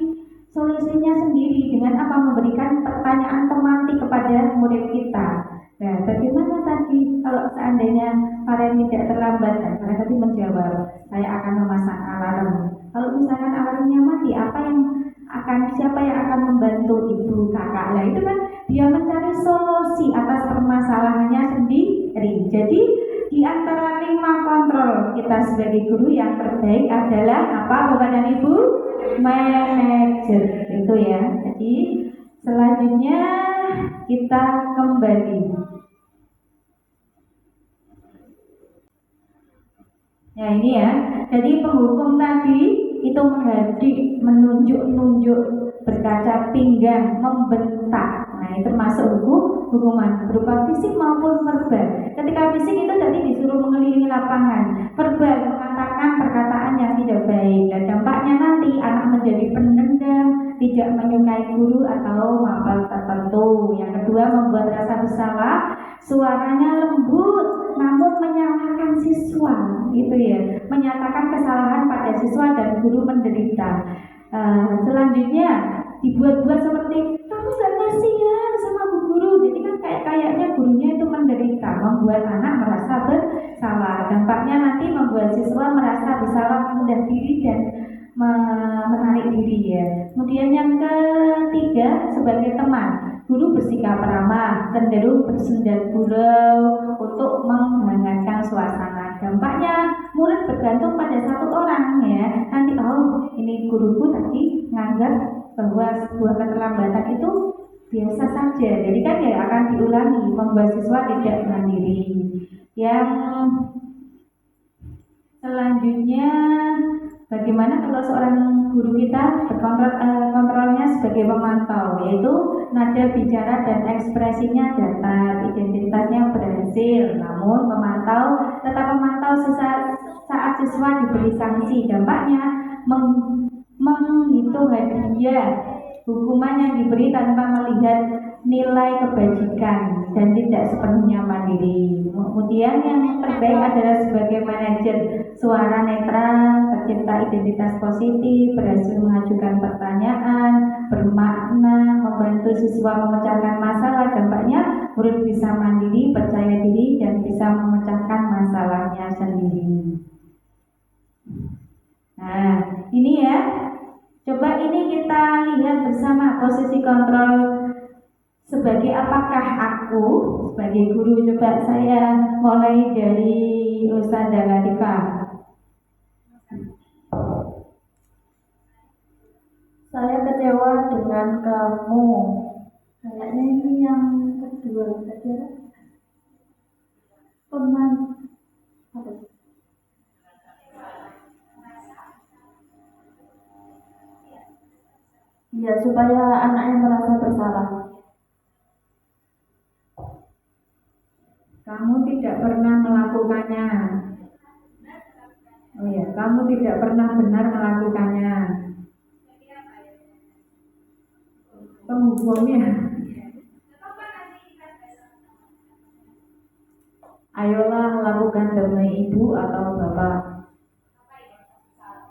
solusinya sendiri dengan apa? Memberikan pertanyaan pemantik kepada murid kita. Nah, bagaimana tadi kalau seandainya kalian tidak terlambat? Nah, kalian tadi menjawab, saya akan memasang alarm. Kalau misalkan alarmnya mati, siapa yang akan membantu ibu kakak? Nah, itu kan dia mencari solusi atas permasalahannya sendiri. Jadi di antara 5 kontrol kita sebagai guru yang terbaik adalah apa Bapak dan Ibu? Manajer itu ya. Jadi selanjutnya kita kembali. Ya ini ya. Jadi penghukum tadi itu menunjuk berkaca pinggang, membentak. Nah, itu termasuk hukuman berupa fisik maupun verbal. Ketika fisik itu tadi disuruh mengelilingi lapangan, verbal mengatakan perkataan yang tidak baik. Dan dampaknya nanti anak menjadi pendendam, tidak menyukai guru atau mapel tertentu. Yang kedua, membuat rasa bersalah, suaranya lembut namun menyalahkan siswa, gitu ya, menyatakan kesalahan pada siswa dan guru menderita. Selanjutnya dibuat-buat seperti kamu gak kasihan sama bu guru, jadi kan kayaknya gurunya itu menderita, membuat anak merasa bersalah. Dampaknya nanti membuat siswa merasa bersalah, rendah diri dan menarik diri ya. Kemudian yang ketiga sebagai teman. Guru bersikap ramah, cenderung bersenda gurau untuk menghangatkan suasana. Dampaknya murid bergantung pada satu orang ya. Nanti ini guruku tadi nganggap bahwa sebuah keterlambatan itu biasa saja. Jadi kan ya akan diulangi, membuat siswa tidak mandiri. Yang selanjutnya, bagaimana kalau seorang guru kita kontrolnya sebagai pemantau, yaitu nada bicara dan ekspresinya datar, identitasnya berhasil, namun tetap memantau saat siswa diberi sanksi. Dampaknya menghitung hadiah, hukuman yang diberi tanpa melihat nilai kebajikan dan tidak sepenuhnya mandiri. Kemudian yang terbaik adalah sebagai manajer, suara netral, tercipta identitas positif, berhasil mengajukan pertanyaan, bermakna, membantu siswa memecahkan masalah. Dampaknya murid bisa mandiri, percaya diri, dan bisa memecahkan masalahnya sendiri. Nah, ini ya. Coba ini kita lihat bersama posisi kontrol sebagai apakah aku sebagai guru. Coba saya mulai dari Ustazah Latifah. Saya kecewa dengan kamu. Kayaknya ini yang kedua saja. Ya, supaya anaknya merasa bersalah. Kamu tidak pernah melakukannya. Oh ya, kamu tidak pernah benar melakukannya. Penghukumnya. Ayolah lakukan demi ibu atau bapak.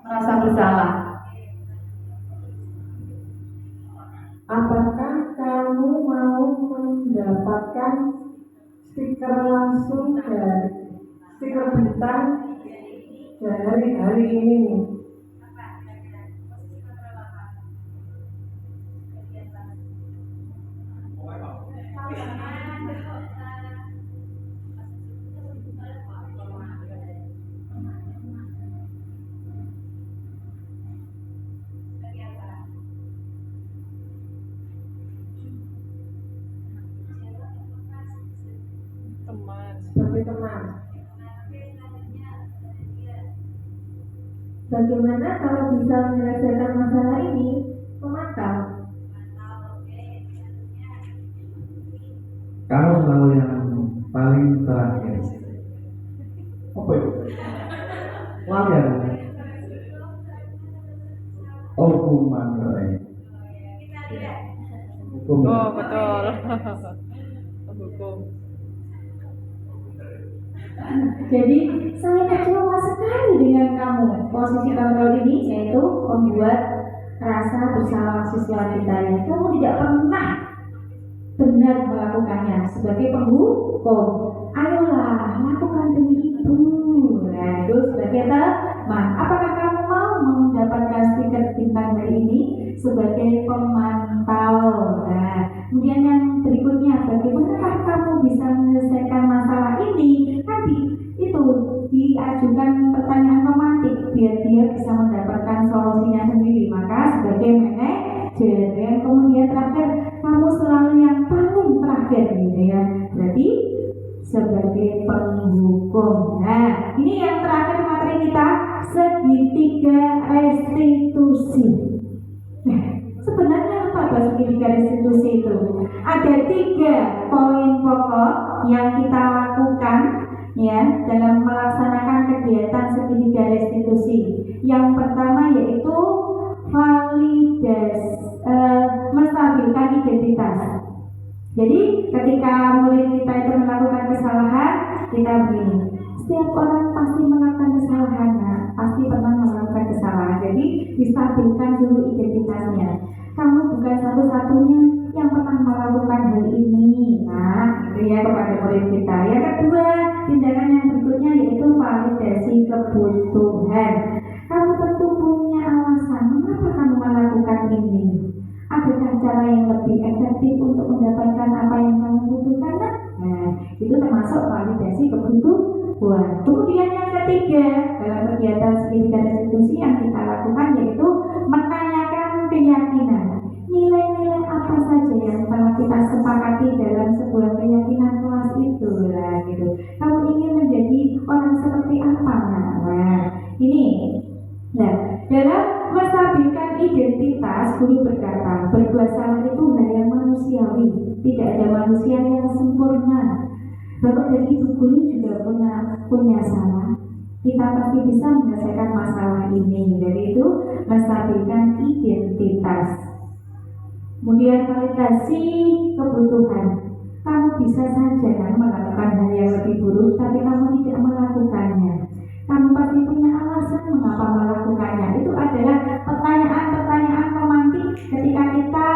Merasa bersalah. Apakah kamu mau mendapatkan stiker langsung dari stiker bintang dari hari ini? Sebagai teman. Bagaimana kalau bisa menyelesaikan masalah ini? Memantau. Kamu selalu yang paling terakhir. Apa itu? Wajar. Hukuman hukum. Oh, betul. Hukum. Jadi saya kecewa sekali dengan kamu. Posisi kontrol ini yaitu membuat rasa bersalah siswa kita yang kamu tidak pernah benar melakukannya. Sebagai penghukum, ayolah lakukan demi ibu. Nah, itu sebagai teman. Apakah kamu mau mendapatkan stiker bintang hari ini sebagai pemantau? Nah, kemudian yang berikutnya, bagaimana kamu bisa menyelesaikan masalah ini? Nanti itu diajukan pertanyaan romantik biar dia bisa mendapatkan solusinya sendiri. Maka sebagai manajer, yang kemudian terakhir kamu selalu yang paling terakhir gitu ya. Berarti sebagai penghukum. Nah, ini yang terakhir materi kita, segitiga restitusi. Nah, sebenarnya apa segitiga restitusi itu? Ada 3 poin pokok yang kita lakukan ya dalam melaksanakan kegiatan segitiga restitusi. Yang pertama yaitu menstabilkan identitas. Jadi ketika murid kita itu melakukan kesalahan, kita begini, setiap orang pasti melakukan kesalahan, pasti pernah melakukan kesalahan. Jadi distabilkan dulu identitasnya. Kamu bukan satu-satunya yang pernah melakukan hal ini. Nah, itu ya kepada murid kita. Yang kedua, tindakan yang berikutnya yaitu validasi kebutuhan. Kamu tentu punya alasan mengapa kamu melakukan ini. Adakah cara yang lebih efektif untuk mendapatkan Nah, dalam menstabilkan identitas, guru berkata, berbuat salah itu hal yang manusiawi, tidak ada manusia yang sempurna. Bapak dan Ibu guru juga punya salah. Kita pasti bisa menyelesaikan masalah ini, yaitu menstabilkan identitas. Kemudian validasi kebutuhan. Kamu bisa saja kan melakukan hal yang lebih buruk, tapi kamu tidak melakukannya. Kamu pasti punya alasan mengapa melakukannya. Itu adalah pertanyaan-pertanyaan pemantik ketika kita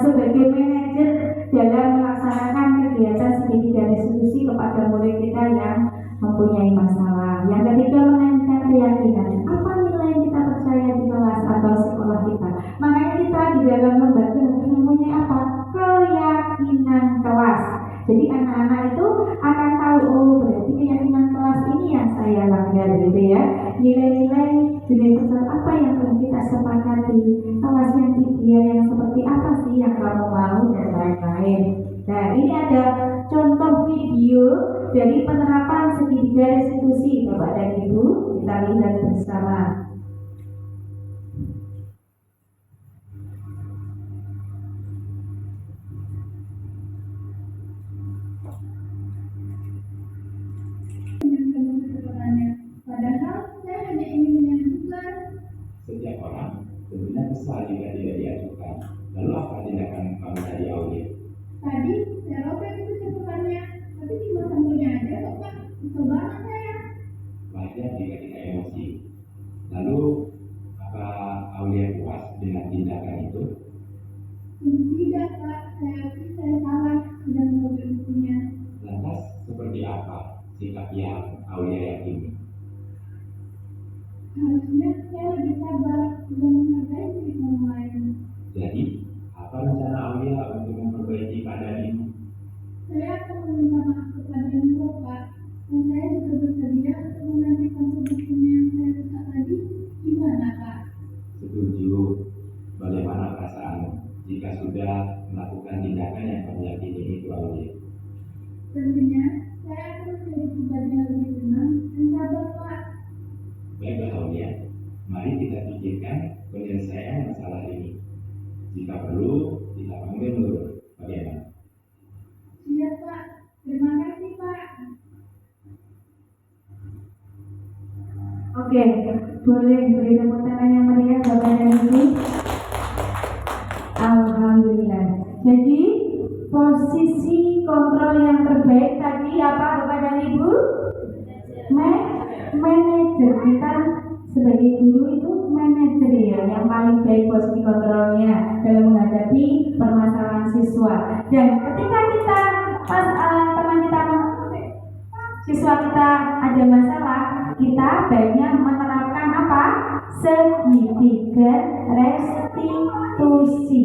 sebagai manajer dalam melaksanakan kegiatan studi dan diskusi kepada murid kita yang mempunyai masalah. Yang ketiga, menanyakan keyakinan. Apa nilai yang kita percaya di kelas atau sekolah kita? Makanya kita di dalam lembaga harus mempunyai apa? Keyakinan kelas. Jadi anak-anak itu akan tahu, oh berarti keyakinan kelas ini yang saya langgar gitu ya. Nilai-nilai universal apa yang perlu kita sepakati, kelas yang ideal yang seperti apa sih yang kamu mau dan lain-lain. Nah ini ada contoh video dari penerapan segitiga restitusi Bapak dan Ibu, kita lihat bersama. Padahal saya hanya ingin menyampaikan. Setiap orang tentunya besar jika tidak diajukan. Lalu apa tindakan kamu tadi, Aulia? Tadi saya robek itu catatannya, tapi cuma sampulnya aja kok Pak. Kesel banget saya. Wajar jika kita emosi. Lalu apa Aulia puas dengan tindakan itu? Tidak Pak, saya salah sudah mengubah bukunya. Lantas seperti apa sikap yang Aulia yakini? Harusnya saya lebih sabar dan menghargai diri orang lain. Jadi, apa rencana Aulia untuk memperbaiki keadaan ini? Saya akan meminta maaf kepada Ibu Pak, dan saya juga bersedia untuk menggantikan bukunya yang saya rusak tadi. Gimana Pak? Setuju. Bagaimana perasaanmu jika sudah melakukan tindakan yang kamu yakini itu, Aulia? Tentunya saya akan menjadi pribadi yang lebih tenang dan sabar Pak. Baiklah Aulia, mari kita pikirkan penyelesaian masalah ini. Jika perlu, kita panggil dulu. Bagaimana? Iya Pak, terima kasih Pak. Oke, boleh beri tepuk tangan yang meriah Bapak dan Ibu. Alhamdulillah. Jadi posisi kontrol yang terbaik tadi apa Bapak dan Ibu? Manajer. Kita sebagai guru itu manajer ya, yang paling baik posisi kontrolnya dalam menghadapi permasalahan siswa. Dan ketika kita siswa kita ada masalah, kita baiknya menerapkan apa? Segitiga restitusi.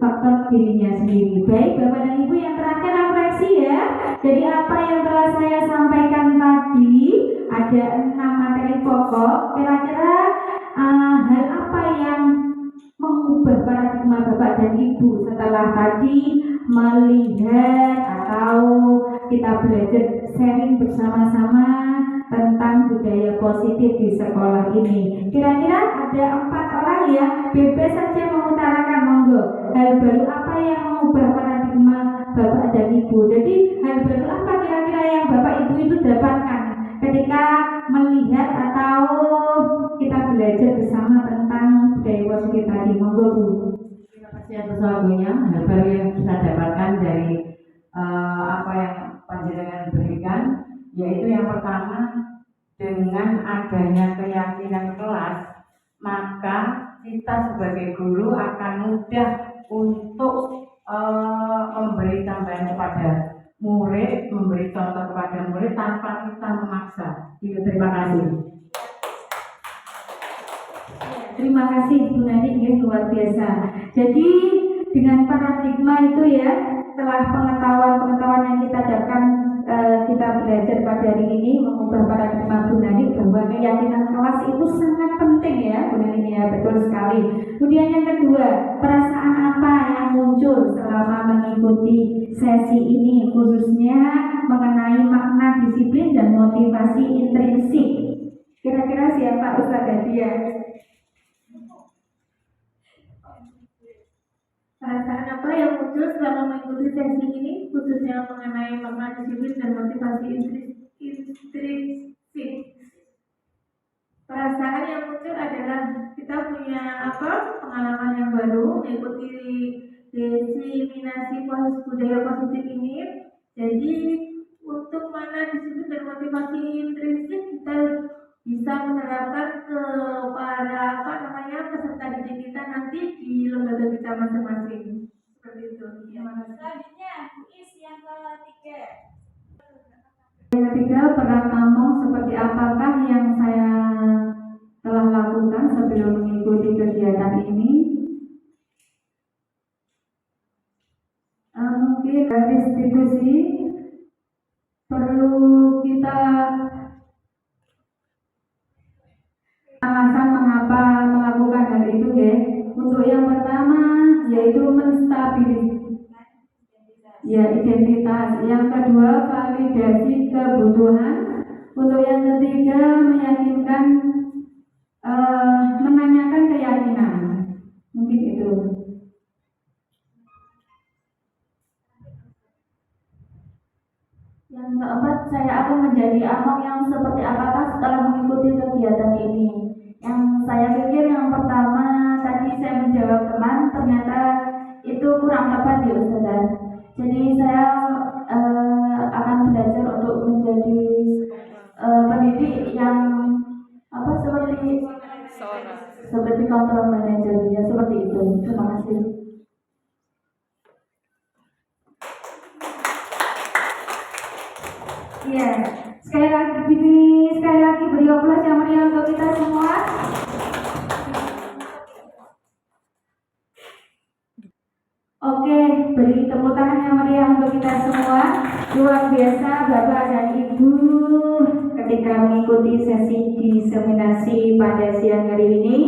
Faktor dirinya sendiri. Baik Bapak dan Ibu, yang terakhir refleksi ya. Jadi apa yang telah saya sampaikan tadi, ada 6 materi pokok. Kira-kira hal apa yang mengubah paradigma Bapak dan Ibu setelah tadi melihat atau kita belajar sharing bersama-sama tentang budaya positif di sekolah ini. Kira-kira ada 4 orang ya, bebas saja mengutarakan, monggo. Hal baru apa yang mengubah paradigma Bapak dan Ibu? Jadi hal baru apa kira-kira yang Bapak Ibu itu dapatkan ketika melihat atau kita belajar bersama tentang budaya positif tadi? Monggo Bu. Terima kasih atas waktunya. Hal baru yang bisa dapatkan dari apa yang panjenengan berikan, yaitu yang pertama, dengan adanya keyakinan kelas, maka kita sebagai guru akan mudah untuk memberi tambahan kepada murid, memberi contoh kepada murid tanpa kita memaksa. Terima kasih. Terima kasih Bu Nani, ya, luar biasa. Jadi dengan paradigma itu ya, setelah pengetahuan yang kita dapatkan, kita belajar pada hari ini mengubah paradigma Bu Nani bahwa keyakinan kelas itu sangat penting ya Bu Nani ya, betul sekali. Kemudian yang kedua, perasaan apa yang muncul selama mengikuti sesi ini, khususnya mengenai makna disiplin dan motivasi intrinsik. Kira-kira siapa Ustaz Nadia? Perasaan apa yang muncul selama mengikuti sesi ini, khususnya mengenai makna disiplin dan motivasi intrinsik? Perasaan yang muncul adalah kita punya pengalaman yang baru mengikuti diseminasi budaya positif ini. Jadi untuk makna disiplin dan motivasi intrinsik kita bisa menerapkan ke para peserta didik kita nanti di lembaga kita masing-masing. Seperti itu. Selanjutnya, Bu Is yang ketiga. Yang ketiga, perakamong seperti apakah yang saya telah lakukan sebelum mengikuti kegiatan ini? Mungkin restitusi perlu kita alasan mengapa melakukan hal itu ya. Untuk yang pertama yaitu menstabilisasi identitas. Yang kedua validasi kebutuhan. Untuk yang ketiga meyakinkan menanyakan keyakinan. Mungkin itu. Yang keempat, saya akan menjadi among yang seperti apakah setelah mengikuti kegiatan ini. Yang saya pikir yang pertama tadi saya menjawab teman, ternyata itu kurang tepat ya Ustazah. Jadi saya akan belajar untuk menjadi pendidik yang seperti control manager ya, seperti itu. Terima kasih. Iya, sekali lagi beri aplaus yang meriah untuk kita semua. Oke, beri tepuk tangan yang meriah untuk kita semua. Luar biasa Bapak dan Ibu ketika mengikuti sesi diseminasi pada siang hari ini.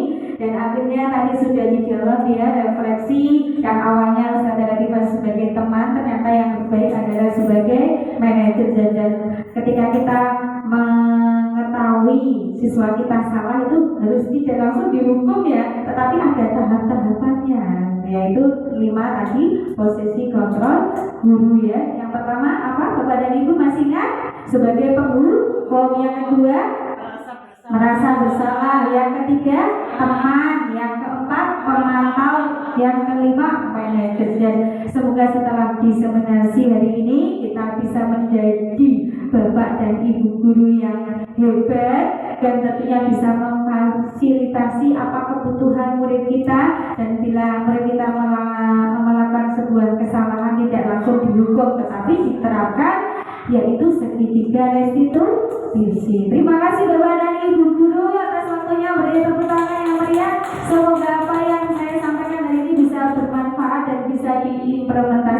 Dan akhirnya tadi sudah dijawab ya, refleksi yang awalnya Ustaz Latifah sebagai teman, ternyata yang terbaik adalah sebagai manajer. Dan ketika kita mengetahui siswa kita salah itu harus tidak langsung dihukum ya, tetapi ada tahap-tahapannya, yaitu 5 tadi posisi kontrol guru ya. Yang pertama apa? Bapak dan Ibu masih ingat? Sebagai pengguru. Yang kedua merasa bersalah. Yang ketiga teman. Yang keempat pemantau. Yang kelima manajer. Dan semoga setelah diseminasi hari ini kita bisa menjadi bapak dan ibu guru yang hebat dan tentunya bisa memfasilitasi apa kebutuhan murid kita, dan bila murid kita melakukan sebuah kesalahan tidak langsung dihukum tetapi diterapkan, yaitu segitiga restitusi. Terima kasih Bapak dan Ibu guru atas waktunya, beri tepuk tangan yang meriah. Semoga apa yang saya sampaikan hari ini bisa bermanfaat dan bisa diimplementasikan